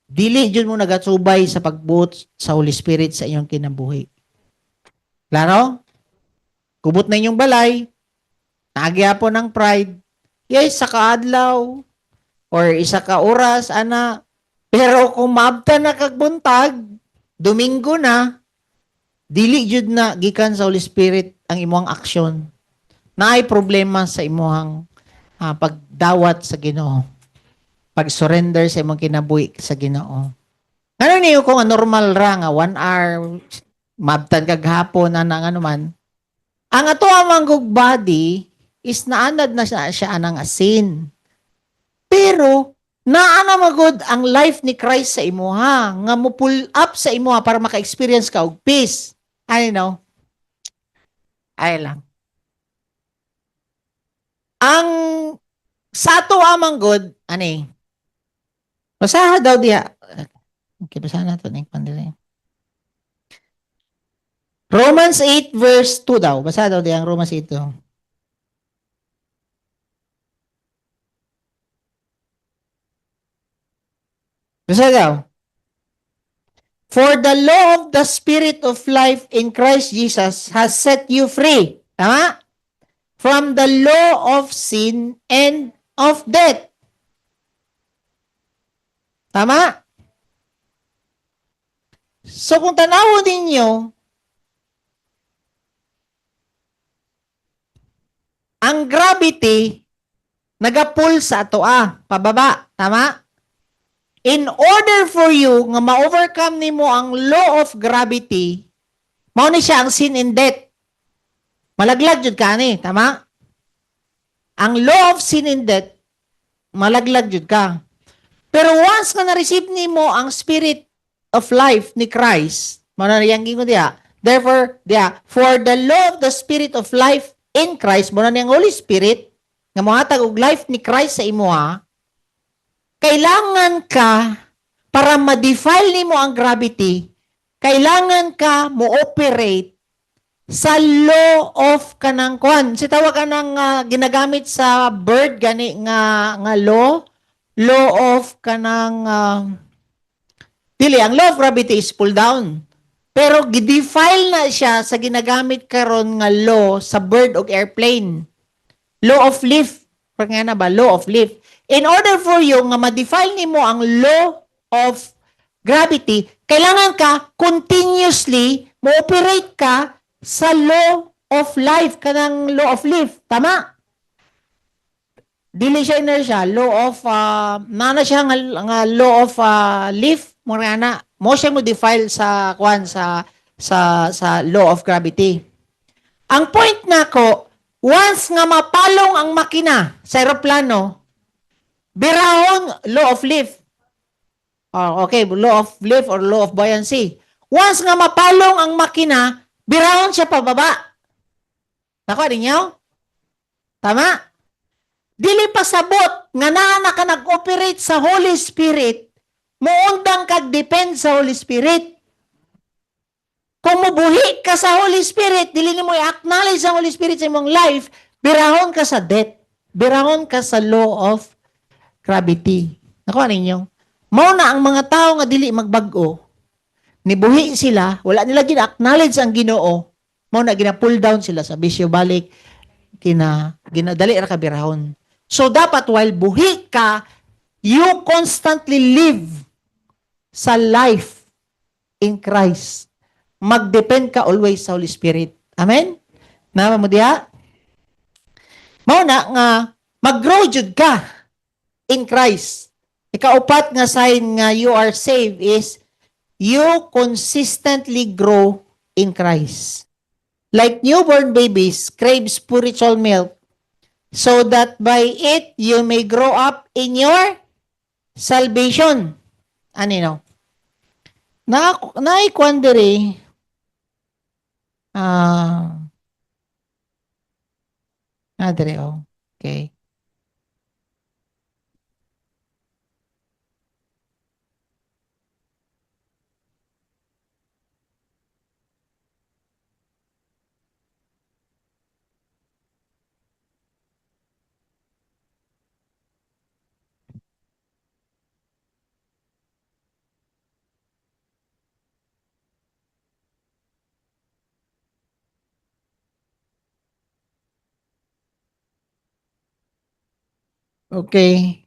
dili jud mo nagasubay sa pagbuot sa Holy Spirit sa inyong kinabuhi. Klaro? Kubot na inyong balay, nagyapon ng pride, yes, sa kaadlaw, or isa ka oras, ana, pero kung maabta na kagbuntag, Domingo na, dili jud na gikan sa Holy Spirit ang imong aksyon. Naay problema sa imong pagdawat sa Ginoo. Pag-surrender sa imong kinabuhi sa Ginoo. Ano niyo kung normal ra nga 1 hour mabtan kag hapon ana nga naman. Ang ato manggug body is naanad na siya anang asin. Pero naana magud ang life ni Christ sa imuha nga mo pull up sa imuha para maka-experience ka og peace. I know. Ay lang. Ang sa ato amang good ani. Basaha daw diha. Okay, basahan nato ning pandili. Romans 8 verse 2 daw. Basa daw diha ang Romans 8 daw. Basa daw. For the law of the Spirit of life in Christ Jesus has set you free. Tama? From the law of sin and of death. Tama? So kung tanawon ninyo, ang gravity nagapull sa atoa, pababa. Tama? In order for you nga ma-overcome nimo ang law of gravity, mao ni siya ang sin and death. Malaglag jud ka ni, tama? Ang law of sin and death, malaglag jud ka. Pero once nga na-receive nimo ang spirit of life ni Christ, mao na yang gingon diha. Therefore, diha, for the law of the spirit of life in Christ, mao na niyang Holy Spirit nga mohatag og life ni Christ sa imuha, kailangan ka, para ma-defile nimo ang gravity, kailangan ka mo-operate sa law of kanang kwan. Si tawag kanang ginagamit sa bird gani nga law of kanang dili ang law of gravity is pull down. Pero gidefile na siya sa ginagamit karon nga law sa bird og airplane. Law of lift. Nga na ba? Law of lift. In order for you nga ma-define nimo ang law of gravity, kailangan ka continuously mo-operate ka sa law of life, kanang law of life. Tama? Dili siya inertia, law of, nana siya nga law of life, mo na, mo siya mo defile sa, sa law of gravity. Ang point na ko, once nga mapalong ang makina sa aeroplano, birahon law of lift. Okay, law of lift or law of buoyancy. Once nga mapalong ang makina, birahon siya pababa. Nako, ninyo? Tama? Dili pasabot nga naa ka nag-operate sa Holy Spirit, muundang kag depend sa Holy Spirit. Kung mubuhi ka sa Holy Spirit, dili nimo i-acknowledge ang Holy Spirit sa imong life, birahon ka sa death. Birahon ka sa law of gravity. Nakuha ninyo? Mao na ang mga tao nga dili magbago, nibuhi sila, wala nila gina-acknowledge ang Ginoo, mao na gina-pull down sila sa bisyo balik, ginadali ra ka birahon. So dapat while buhi ka, you constantly live sa life in Christ. Mag-depend ka always sa Holy Spirit. Amen? Nama mo diha? Mao na nga mag-grow jud ka in Christ. Ikaupat nga sign nga you are saved is you consistently grow in Christ. Like newborn babies crave spiritual milk so that by it you may grow up in your salvation. Ano no? Na-ikwan diri diri oh. Okay. Okay.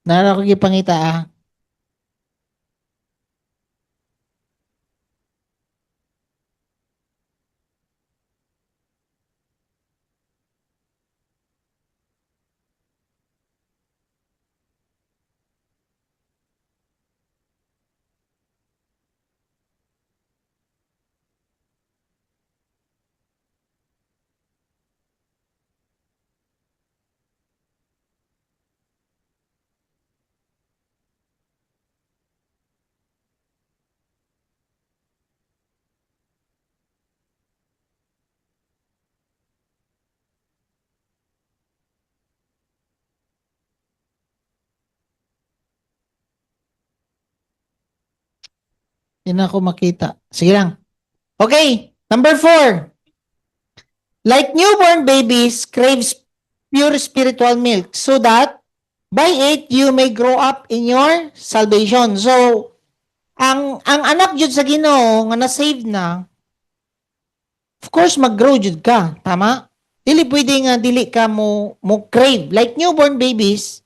Nara ko gipangita ah. Hindi na ako makita. Sige lang. Okay, number 4. Like newborn babies craves pure spiritual milk so that by it you may grow up in your salvation. So, ang anak jud sa Ginoo nga na-save na, of course mag-grow jud ka, tama? Dili pwede nga dili ka mo crave like newborn babies,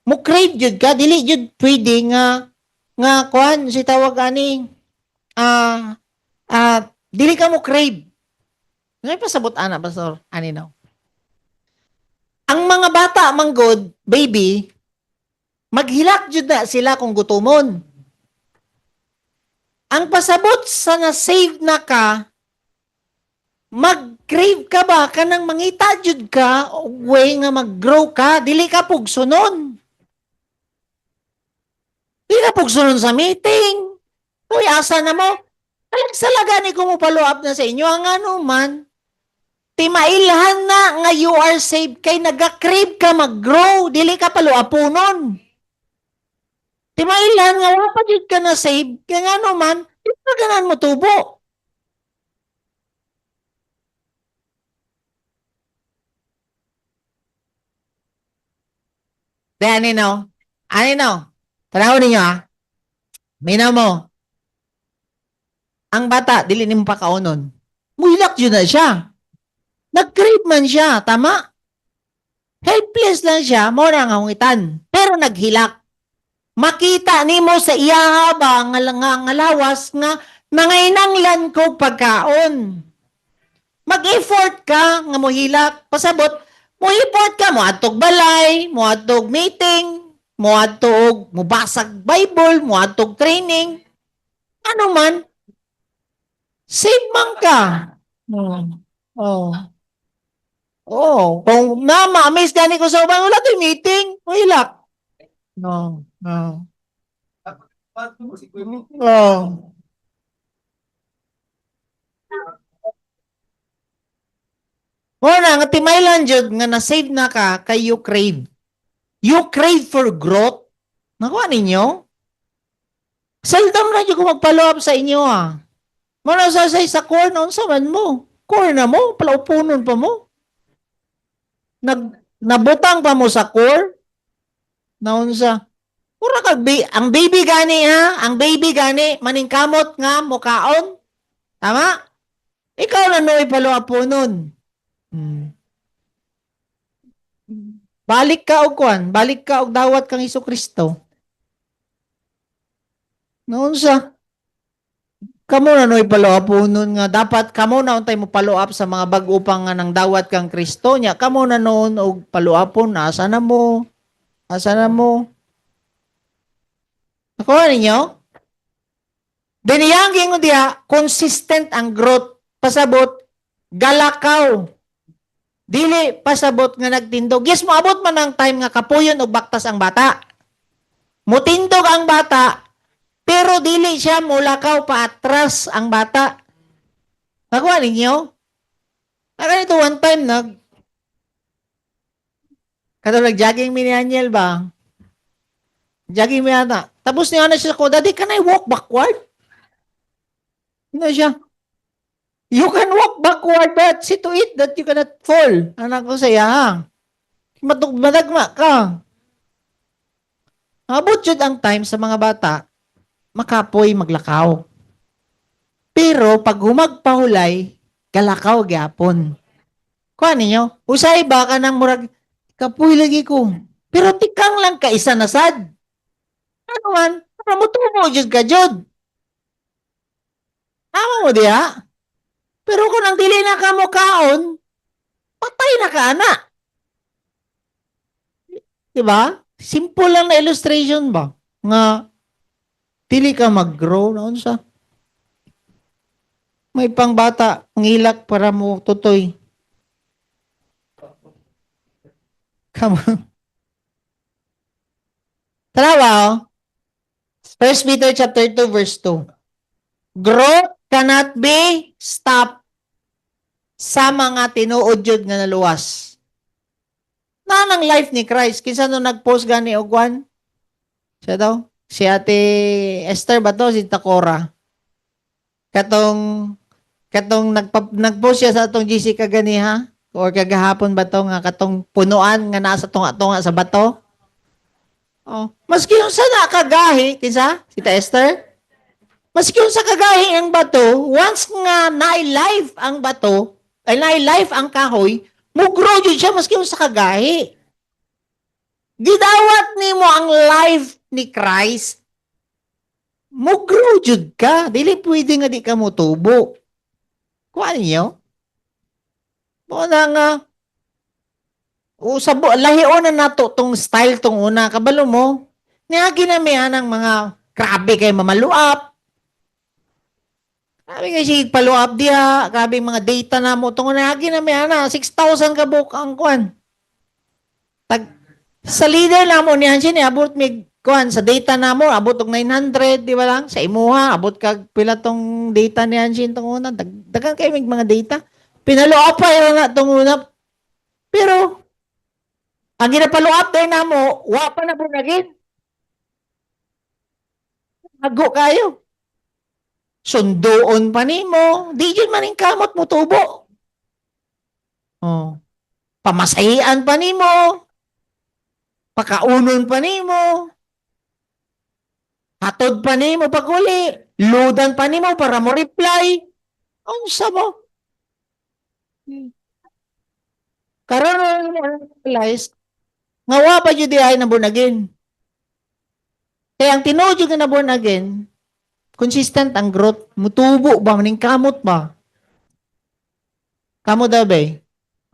mo crave jud ka, dili jud pwede nga kuan si tawag ani dili ka mo crave. Ngay pasabot ana pastor ani now. Ang mga bata manggod, baby, maghilak jud na sila kung gutomon. Ang pasabot sa na-save na ka, mag-crave ka ba kanang mangita jud ka way nga mag-grow ka, dili ka pugsunon. Dili ka pugsunon sa meeting. Uy, asa na mo? Salaga ni ko mo follow up na sa inyo. Ang ano man, timailhan na nga you are saved kay naga-crave ka mag-grow, dili ka follow uponon. Timailhan nga wala pa jud ka na save, kaya nga ano man, di pa ganan mo tubo. Dahil anino, tanawin ninyo ah, minaw mo, ang bata, dili ni mo pa kaunon. Muhilak yun na siya. Nag-crave man siya, tama? Helpless lang siya, mora nga hungitan. Pero naghilak. Makita ni mo sa iya ba nga lawas nga nangainanglan ko pagkaon. Mag-effort ka nga mohilak. Pasabot, mo-effort ka, mo atog balay, mo atog meeting, mo atog mubasag Bible, mo atog training. Ano man, save man ka. Oh. Oh, kung ma-amaze gani ko sa ubang wala to'y meeting, mahilak. No, no. Oh. Wala nga timaylan jud nga na-save na ka kay you crave. You crave for growth. Nakuha ninyo? Seldom na jud ko mag-follow up sa inyo ah. Muna sa core na unsa man mo. Core na mo, palaupunon pa mo. Nabutang pa mo sa core. Naunsa. Pura kag ang baby gani ha, ang baby gani maningkamot nga mukaon. Tama? Ikaw na no ipaloapunon. Balik ka og kuan, balik ka og dawat kang Hesukristo. Naunsa? Kamo na no ipaloapunon nga dapat kamo na untay mo follow up sa mga bag-upang nga nang dawat kang Kristo nya. Kamo na noon og follow-upon asa na mo? Asa na mo? Nakuha ninyo? Diniyang gingon diha, consistent ang growth. Pasabot, galakaw. Dili pasabot nga nagtindog. Yes, moabot man ang time nga kapuyon og baktas ang bata. Mutindog ang bata, pero dili siya mulakaw paatras ang bata. Nakuha ninyo? Ito one time nag-jogging mi ni Daniel ba? Jogging mi ata. Tapos niya na siya ko, Daddy, can I walk backward? Ano siya? You can walk backward, but see to it that you cannot fall. Anak ko saya, ha? Madagma ka. Abot yun ang time sa mga bata, makapoy maglakaw. Pero pag humagpahulay, galakaw gyapon. Kuha ninyo, usay ba ka ng murag, kapoy lagi ko. Pero tikang lang ka isa na sad. Ano man, para mo tumo jud ka jud. Amo mo diha. Pero kung ang dili na ka mo kaon, patay na ka ana. Di ba? Simple lang na illustration ba? Nga dili ka mag-grow na unsa. May pangbata, ngilak para mo tutoy. Come on. Tarawa, oh. 1 Peter chapter 2 verse 2. Growth cannot be stopped sa mga tinuod jud nga naluwas. Nanang life ni Christ, kinsa no nag-post gani og kwan? Siya daw? Si Ate Esther ba to? Si Takora. Katong nag-post siya sa atong GC kagani ha? Or kagahapon ba to nga katong punuan nga nasa tunga-tunga sa bato? Oh, maski yung sa nakagahi, kinsa? Si Ta Esther? Maski yung sa kagahi ang bato, once nga na-life ang bato, ay na-life ang kahoy, mugro yun siya maski yung sa kagahi. Gidawat nimo ang life ni Christ, mugro jud ka. Dili pwede nga di ka mutubo. Kuha ninyo? Muna nga, lahion na nato tong style tong una. Kabalo mo, nga ginamihan ng mga grabe kay mamaluap. Grabe nga siya paluap diha. Grabe mga data na mo. Itong una ginamihan na, 6,000 ka book ang kwan. Sa leader na mo niyan siya, abot mig kuan sa data na mo, abot og 900, di ba lang? Sa imuha, abot kag pila tong data niyan siya tong una. Dagan kay mig mga data. Pinaluap pa yun na tong una. Pero, ang ginapaluap din na mo, wa pa na po naging. Hago kayo. Sundoon pa ni mo. Di yun maning kamot mo tubo. Oh. Pamasahian pa ni mo. Pakaunon pa ni mo. Hatod pa ni mo paguli. Ludan pa ni mo para mo reply. Ang mo. Karon mo realize nga wa pa jud ay na born again. Kaya ang tinuod jud na born again, consistent ang growth, mutubo ba maning kamot ba? Kamo daw ba?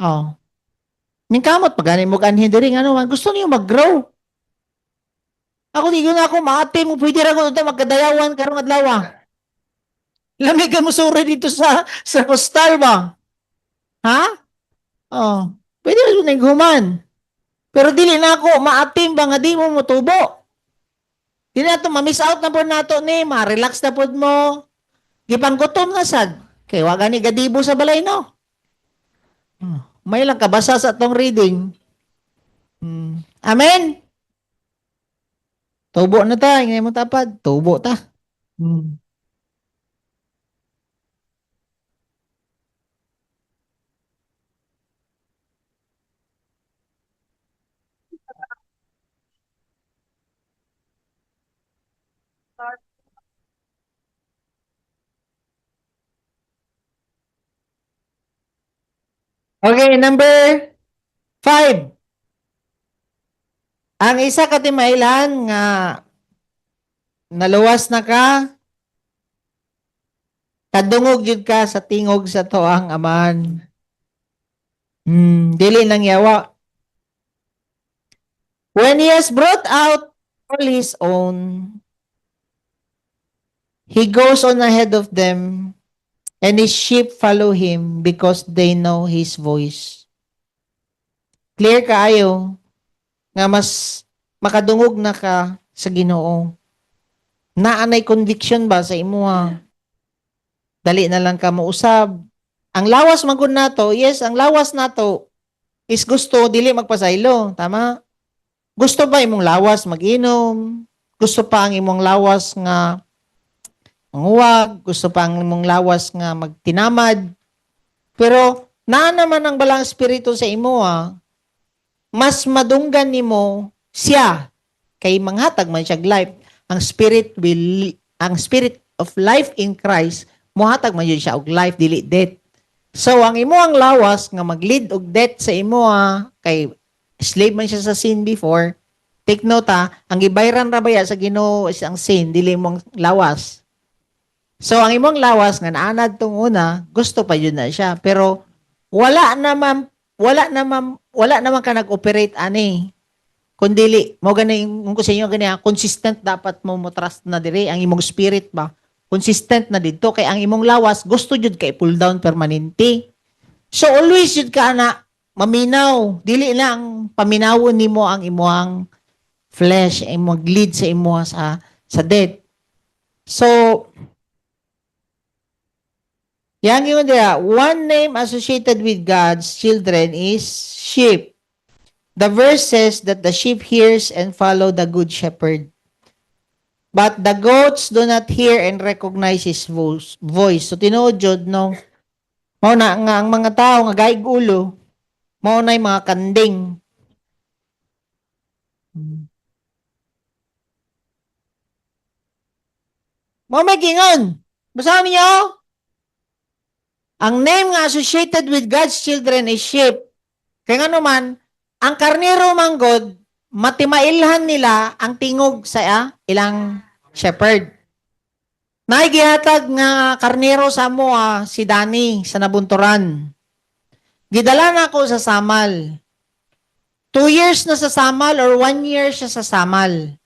Oh. Ning kamot pa gani mo kanhin diri ano man gusto niyo mag-grow. Ako di na ako maate mo pwede ra ko magkadayawan karong adlaw. Lamig ka mo sure dito sa hostel ba? Ha? Oh. Pwede ra jud human. Pero dili na ako maatim ba nga di mo mutubo. Dili na to ma-miss out na po nato ni, ma-relax na po mo. Gipanggutom na sad. Kay wa gani gadibo sa balay no. May lang kabasa sa tong reading. Amen. Tubo na ta, ngay mo tapad, tubo ta. Okay, number 5. Ang isa ka timailan nga naluwas na ka, kadungog jud ka sa tingog sa toang aman. Dili nang yawa. When he has brought out all his own, he goes on ahead of them, and his sheep follow him because they know his voice. Clear kaayo nga mas makadungog na ka sa Ginoo. Naanay conviction ba sa imuha? Dali na lang ka mausab. Ang lawas magud nato, yes, ang lawas nato is gusto dili magpasaylo, tama? Gusto ba imong lawas mag-inom? Gusto pa ang imong lawas nga manguwag? Gusto pa ang imong lawas nga magtinamad? Pero naa naman ang balang espiritu sa imo mas madunggan nimo siya kay manghatag man siya life. Ang spirit of life in Christ mohatag man yun siya og life dili death. So ang imo ang lawas nga mag-lead og death sa imo kay slave man siya sa sin before, take note ha, ang gibayran ra baya sa Ginoo is ang sin, dili mong lawas. So ang imong lawas nga naanad tong una, gusto pa yun na siya. Pero wala naman ka nag-operate ani. Kundili mo gani kung sa inyo gani consistent dapat mo trust na diri ang imong spirit ba. Consistent na didto kay ang imong lawas gusto jud kay pull down permanente. So always jud ka na maminaw, dili lang paminawon nimo ang imong flesh, imong lead sa imo sa death. So yang yun dia, one name associated with God's children is sheep. The verse says that the sheep hears and follow the good shepherd. But the goats do not hear and recognize his voice. So tinuod jud no. Mao na nga ang mga tao nga gaig ulo, mao na mga kanding. Mao may gingon. Basahin niyo. Ang name nga associated with God's children is sheep. Kaya nga naman, ang karnero manggod, matimailhan nila ang tingog sa ilang shepherd. Naigihatag nga karnero sa mo si Dani sa nabunturan. Gidala na ako sa Samal. 2 years na sa Samal or 1 year siya sa Samal.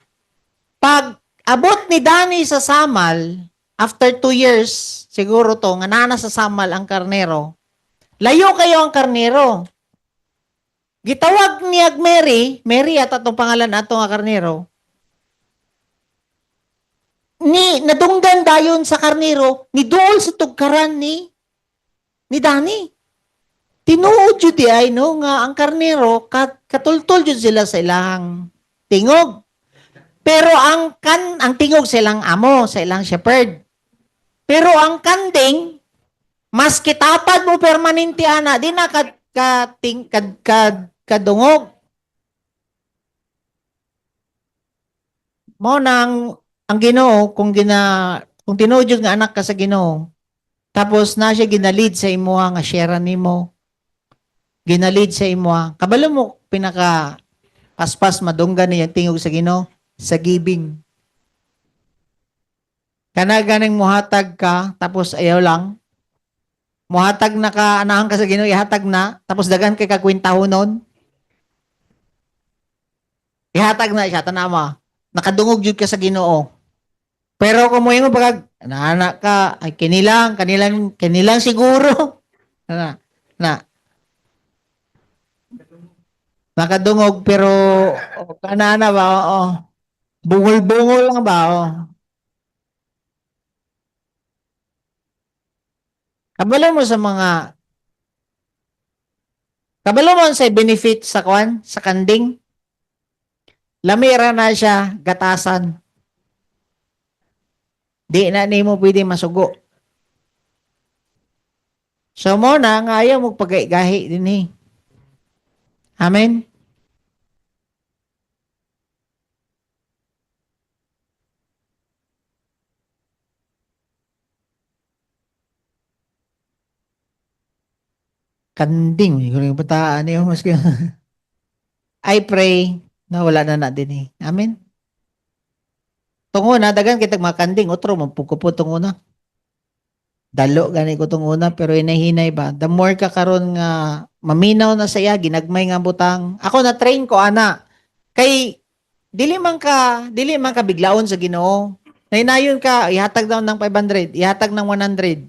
Pag abot ni Dani sa Samal, after 2 years, siguro to, nga nana sa Samal ang karnero, layo kayo ang karnero. Gitawag ni Mary at atong pangalan ato nga karnero, ni nadunggan dayon sa karnero, ni duol sa tugkaran ni Dani. Tinuod jud di ay no nga ang karnero katultol jud sila sa ilang tingog. Pero ang tingog sa ilang amo, sa ilang shepherd. Pero ang kanding mas kitapad mo permanente ana di na kadungog. Mo nang ang Ginoo kung tinuod jud nga anak ka sa Ginoo. Tapos na siya ginalid sa imo nga sharean nimo. Ginalid sa imo. Kabalo mo pinaka paspas madunggan niya tingog sa Ginoo sa giving. Kana ganing muhatag ka tapos ayaw lang. Muhatag na ka anahan ka sa Ginoo ihatag na tapos dagan kay kakwintahonon. Ihatag na siya tanama. Nakadungog jud ka sa Ginoo. Pero kung mo yung pag anak ka ay kanilang siguro. na nakadungog pero kanana ba bungol-bungol lang ba Kabalo mo sa benefit sa kanding. Lamira na siya gatasan. Di na nimo pwede masugo. So mo na nga ayaw mo paggahi din eh. Amen. Kanding. Kung yung bataan niyo, maski. I pray na wala na din eh. Amen. Tungo na, dagan kitag mga kanding, otro, magpukupo tungo na. Dalo, gani ko tungo na, pero inahinay ba? The more ka karon nga, maminaw na saya, ginagmay nga butang. Ako na train ko, ana. Kay, dili man ka biglaon sa Ginoo. Nahinayon ka, ihatag daw ng 500, ihatag ng 100.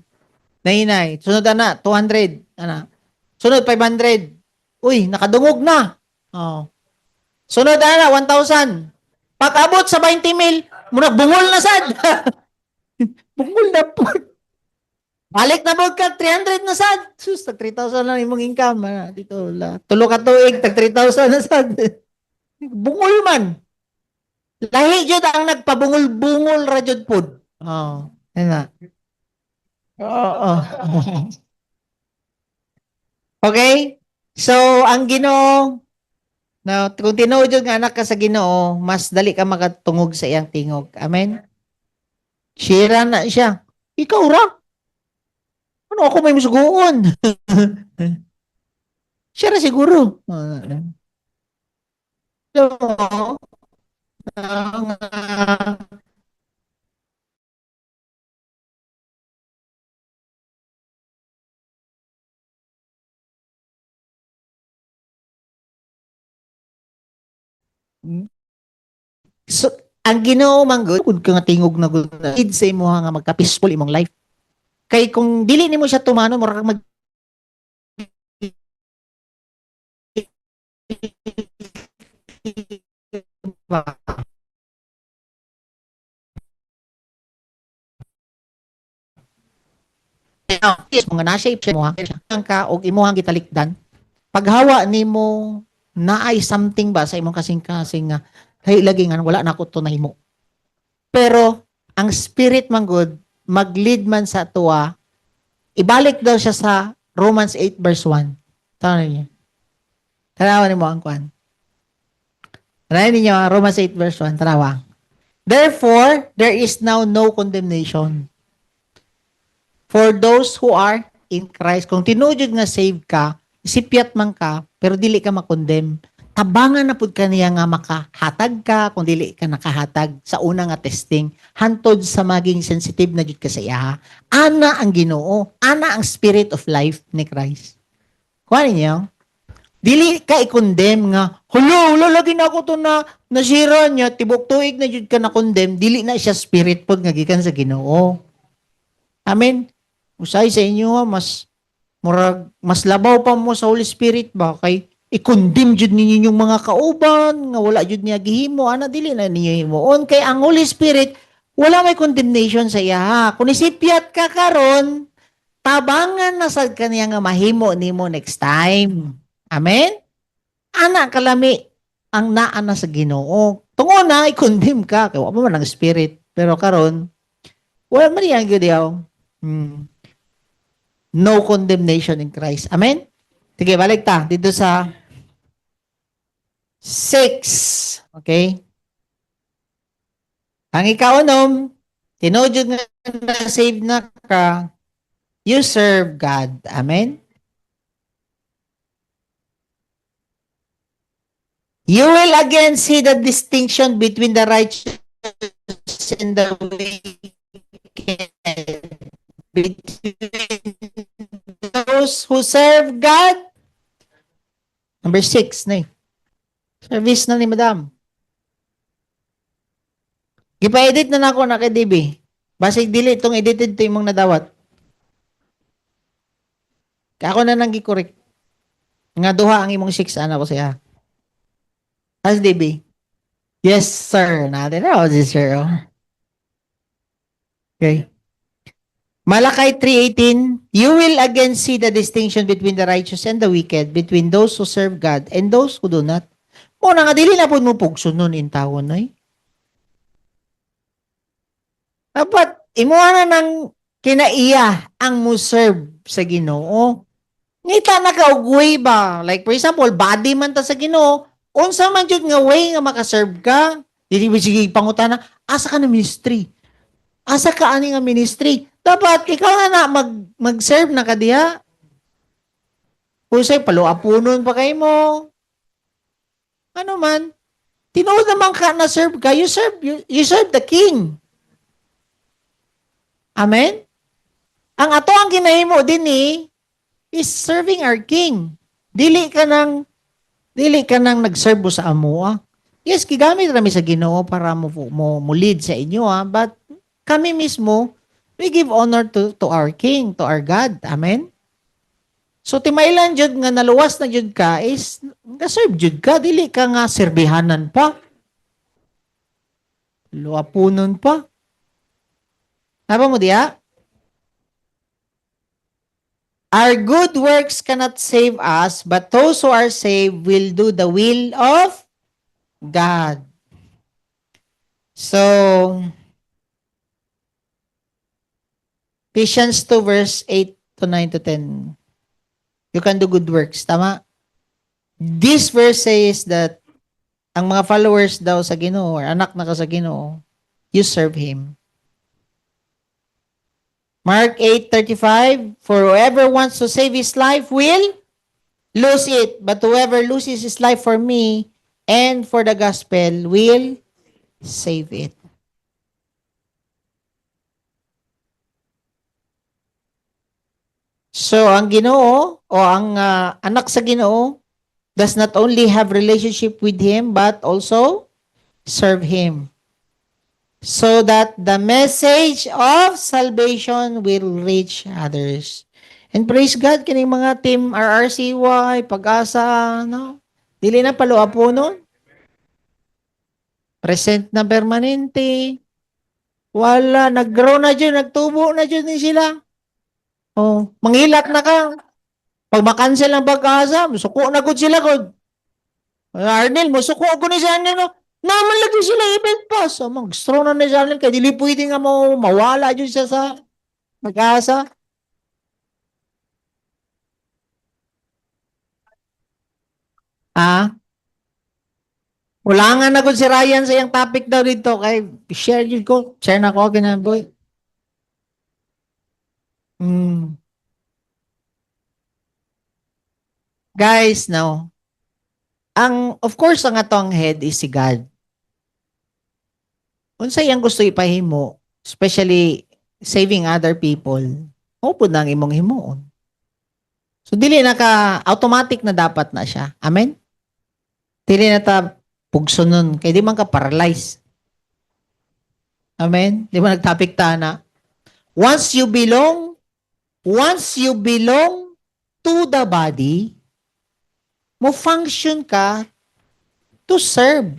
Nahinay. Sunod ana, 200. Ana. Sunod 500. Uy, nakadungog na. Oh. Sunod ana, 1,000. Pag-abot sa 20 mil, muna bungol na sad. Bungol na po. Balik na po ka, 300 na sad. Sus, tag 3,000 lang imong income. Dito, tulo ka tuig, tag 3,000 na sad. Bungol man. Lahi jud ang nagpabungol-bungol ra jud pod. Oh, na. Oo. Okay? So, ang Ginoo, na kung tinuod jud nga anak ka sa Ginoo, mas dali ka makatungog sa iyang tingog. Amen? Shira na siya. Ikaw ra. Ano ako may musugoon? Siya ra siguro. Alam mo, ang, so, ang Ginoo man gud kun ka nga tingog na gud na id sa imo nga magka-peaceful imong life. Kay kung dili nimo siya tumanon mura kang mag mga na-shape siya mo ka og imuhang gitalikdan. Paghawa nimo naay something ba sa imong kasing-kasing nga lagi nga wala na ko to nahimo. Pero ang spirit man good mag-lead man sa tuwa, ibalik daw siya sa Romans 8 verse 1. Tanaw niyo. Tanawan nimo ang kwan. Tanawan niyo Romans 8 verse 1. Tanawa. Therefore, there is now no condemnation for those who are in Christ. Kung tinudyo nga save ka, isipyat man ka, pero dili ka makondem. Tabangan na pud kaniya nga makahatag ka kung dili ka nakahatag sa una nga testing hantod sa maging sensitive na jud ka sa iya. Ana ang Ginoo, ana ang spirit of life ni Christ. Kuha niyo? Dili ka i-condemn nga, hulo, lagi na ako to na nasira niya, tibok tuig na jud ka na condemn, dili na siya spirit pod nga gikan sa Ginoo. Amen. Usay sa inyo mas murag mas labaw pa mo sa Holy Spirit ba kay i-condemn jud ninyo yung mga kauban nga wala jud niya gihimo ana dili na ninyo himuon kay ang Holy Spirit wala may condemnation sa iya ha. Kung isipyat ka karon tabangan na sad kaniya nga mahimo nimo next time. Amen? Ana kalami ang naa na sa Ginoo. Tungo na i-condemn ka kay wa man ang spirit pero karon wala man yang gyud yaw. No condemnation in Christ. Amen? Sige, balik ta. Dito sa 6. Okay? Ang ikaw-unom, tinudyo nga na save na ka, you serve God. Amen? You will again see the distinction between the righteous and the wicked. Between those who serve God. Number 6 na eh. Service na ni Madam. Gipa-edit na nako na kay DB. Basig dili itong edited to imong nadawat. Ako na nang gikorek. Nga duha ang imong 6 ana ko siya. As DB. Yes, sir. Natin na si sir. Okay. Malakay 3:18, you will again see the distinction between the righteous and the wicked, between those who serve God and those who do not. Muna nga, dili na po mo pugsun nun in tawon na eh. Dapat, imuha na ng kinaiya ang mo serve sa Ginoo. Ngita na kaugway ba? Like for example, body man ta sa Ginoo, unsa man jud nga way nga makaserve ka. Dili ba sige pangutana, asa ka na ministry? Asa ka ani nga ministry? Dapat ikaw na mag-serve na ka diha. Usay paluapunon pa kay mo. Ano man? Tinuod naman ka na serve ka, you serve the king. Amen? Ang ato ang ginahimo din is serving our king. Dili ka nang nagserve sa amoa. Yes, gigamit rami sa Ginoo para mo lead sa inyo but kami mismo we give honor to our king, to our God. Amen? So, timailan jud nga naluwas na jud ka is nga-serve jud ka. Dili ka nga serbihanan pa. Luapunon pa. Napa mo diya? Our good works cannot save us, but those who are saved will do the will of God. So, Ephesians 2 verse 8 to 9 to 10. You can do good works. Tama? This verse says that ang mga followers daw sa Ginoo or anak na ka sa Ginoo, you serve Him. Mark 8:35, for whoever wants to save his life will lose it, but whoever loses his life for me and for the gospel will save it. So, ang Ginoo o ang anak sa Ginoo does not only have relationship with Him but also serve Him. So that the message of salvation will reach others. And praise God, kining mga team RRCY, Pag-asa, no? Dili na paluwa po nun. Present na permanente. Wala, nag-grow na dyan, nagtubo na dyan din sila. Oh, mangilak na ka. Pag makancel ang Pag-asa, suko na gud sila gud. Arnel, musuko ko ni sa Arnel, no? Naman lagi sila event pass. So, mag-straw na ni sa Arnel, kaya dili pwede nga mo mawala dyan siya sa Pag-asa. Ah, wala nga na gud si Ryan sa iyang topic daw dito. Kay share yun ko. Share na ko, boy. Hmm. Guys, no. Of course, ang atong head is si God. Unsay ang gusto ipahimo, especially saving other people, upod na ang imong himuon. So, dili na ka, automatic na dapat na siya. Amen? Dili na ta pugsunon, kay di man ka paralyze. Amen? Di ba nagtopic ta na? Once you belong to the body, mo function ka to serve.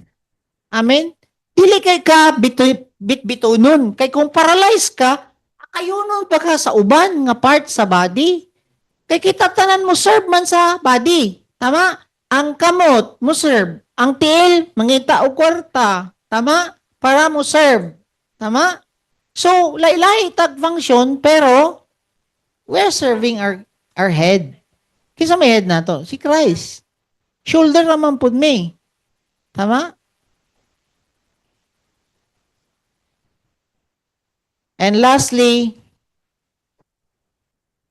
Amen? Dili kay ka bit-bitunon. Kay kung paralyzed ka, akayunon pa ka sa uban nga part sa body. Kay kita tanan mo serve man sa body. Tama? Ang kamot mo serve. Ang tiil, mangita og kwarta. Tama? Para mo serve. Tama? So, lain-lain tag function, pero we're serving our head. Kinsa may head na to? Si Christ. Shoulder naman po may. Tama? And lastly,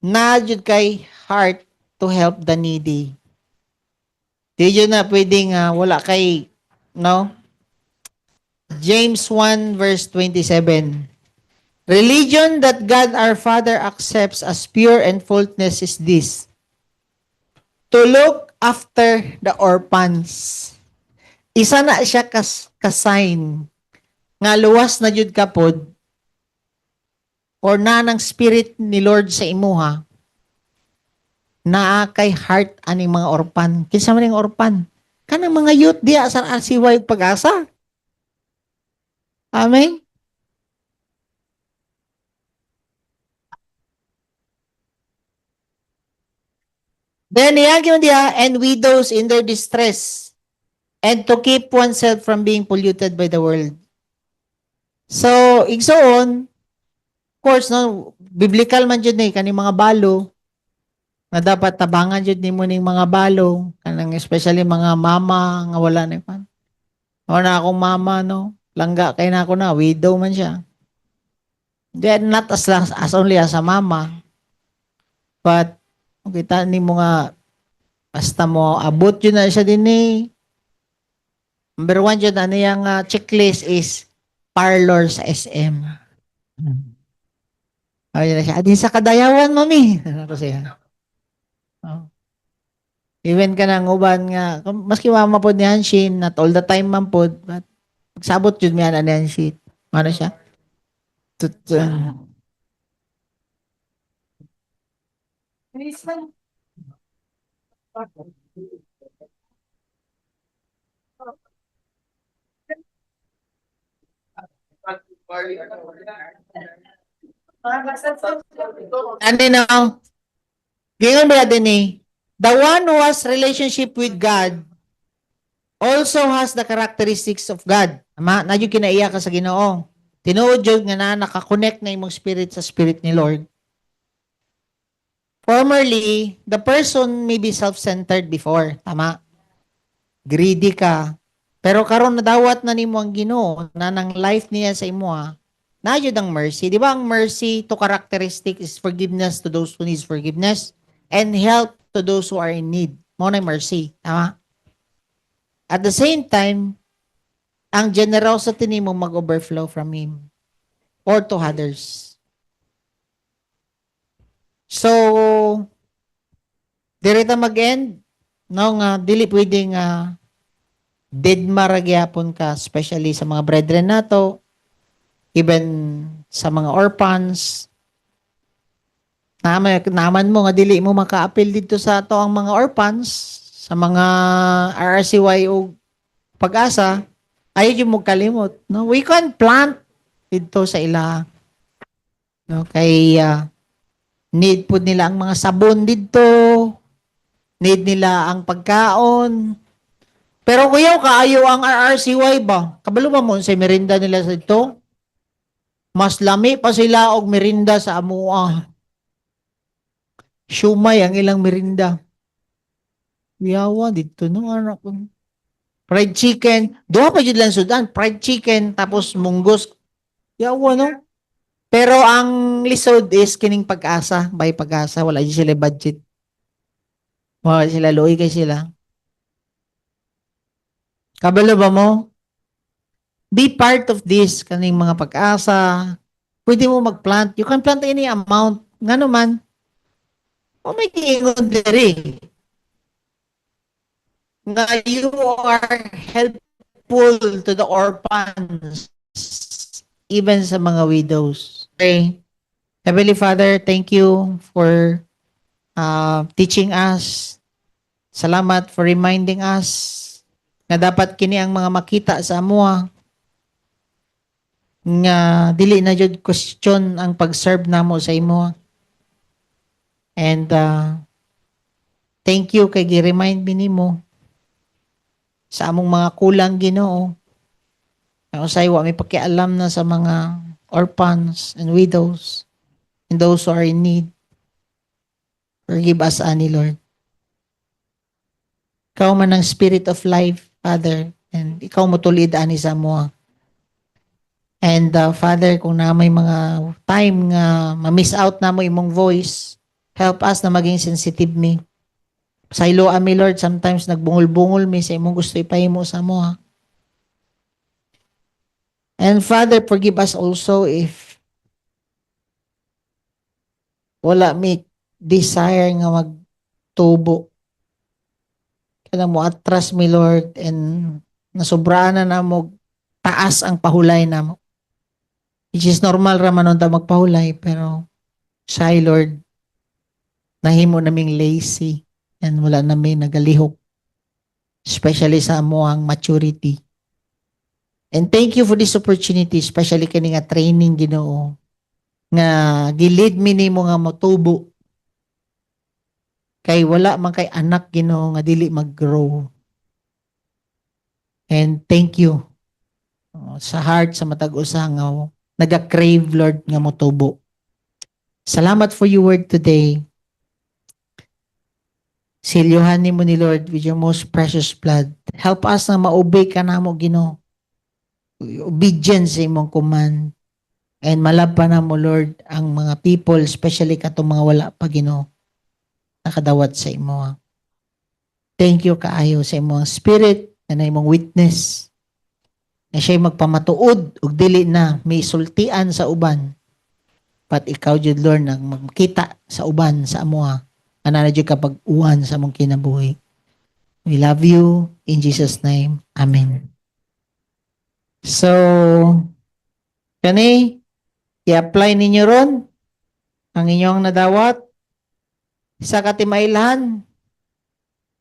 na jud kay heart to help the needy. Di jud na pwedeng wala kay, no? James 1 verse 27. Religion that God our Father accepts as pure and faultless is this: to look after the orphans. Isa na siya kasign nga luwas na jud kapod or na ng spirit ni Lord sa imuha, naa kay heart aning mga orphan. Kinsa man ning orphan? Kanang mga youth diya sa RCY Pag-asa. Amen? Then iyang diya, and widows in their distress, and to keep oneself from being polluted by the world. So, igsoon, of course, no, biblical man jud ni kaning mga balo, nga dapat tabangan jud nimo ning mga balo, kanang especially mga mama nga wala na pan. Wala akong mama, no? Langga kay na ako na, widow man siya. Then not as only as a mama, but kita ni mo nga basta mo abot yun na siya din eh. Number 1 yun, ano yung checklist is parlor sa SM. Ayun na siya, adin sa Kadayawan, mami. Ano siya? Oh. Even ka nang uban nga, maski mama po ni Hanshin, not all the time man po, but pagsabot yun niya na ni Hanshin. Ano siya? Ano na? Ganyan ba din eh? The one who has relationship with God also has the characteristics of God. Tama? Na yung kinaiya ka sa Ginoo. Tinuod yun nga na nakakonect na imong spirit sa spirit ni Lord. Formerly, the person may be self-centered before. Tama? Greedy ka. Pero karon nadawat na nimo ang Ginoo na nang life niya sa imo na jud ang mercy. Di ba ang mercy to characteristic is forgiveness to those who needs forgiveness and help to those who are in need. Mo na mercy. Tama? At the same time, ang generosity nimo mag-overflow from him or to others. So, diri ta mag-end, no, nga dili pwedeng dead maragyapon ka, especially sa mga brethren nato, even sa mga orphans. Naman mo nga dili mo maka-appeal dito sa ato ang mga orphans, sa mga RRCY o Pag-asa, ayaw yung mo kalimot. No? We can plant dito sa ila. No? Kay need po nila ang mga sabon dito, need nila ang pagkaon. Pero kuyaw, kaayo ang RRCY ba? Kabalo ba mo sa merinda nila sa ito? Mas lami pa sila og merinda sa amua. Shumay ang ilang merinda. Yawa dito no anak ko. Fried chicken. Duha pa jud lang sudan. Fried chicken tapos munggos. Yawa no. Pero ang lisod is kining Pag-asa. By Pag-asa. Wala din sila budget. Wala sila luoy kay sila. Kabalo ba mo? Be part of this kaning mga Pag-asa. Pwede mo mag-plant. You can plant any amount. Nga naman, o may kiingon diri. Nga you are helpful to the orphans, even sa mga widows. Okay? Heavenly Father, thank you for teaching us. Salamat for reminding us na dapat kini ang mga makita sa amuha nga dili na jud question ang pag-serve namo sa imo. And thank you kay gi-remind mi nimo sa among mga kulang Ginoo. Ang usay wa may pakialam na sa mga orphans and widows and those who are in need. Forgive us, ani Lord. Ikaw man ang spirit of life, Father, and ikaw mo tulid ani sa mo. And Father, kung na may mga time nga ma-miss out na mo imong voice, help us na maging sensitive mi. Sa ilo ami Lord, sometimes nagbungol-bungol mi sa imong gusto ipahimo sa mo. And Father, forgive us also if wala mi desire nga magtubo. Kaya mo atras mi Lord and nasobraan na mo taas ang pahulay na mo. Which is normal raman nun ta magpahulay pero say Lord, nahimo naming lazy and wala namin nagalihok. Especially sa amo ang maturity. And thank you for this opportunity, especially kani nga training Ginoo nga gilid mi nimo nga motubo. Kay wala man kay anak Ginoo nga dili mag-grow. And thank you sa heart sa matag usa nga naga-crave Lord nga motubo. Salamat for your word today. Silyohan nimo ni Lord with your most precious blood. Help us na ma-obey ka namo Ginoo. Obedience sa imong command. And malab pa na mo Lord ang mga people, especially katong mga wala pa Ginoo nakadawat sa imo. Thank you kaayo sa imong spirit na imong witness na siya'y magpamatuod ug dili na may sultian sa uban. But ikaw jud Lord nang magkita sa uban sa amoa. Ana na jud ka pag-uwan sa among kinabuhi. We love you in Jesus name. Amen. So kani i-apply ninyo ron ang inyong nadawat sa katimailan.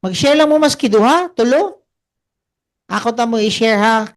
Mag-share lang mo maski duha, tulo. Ako ta mo i-share ha.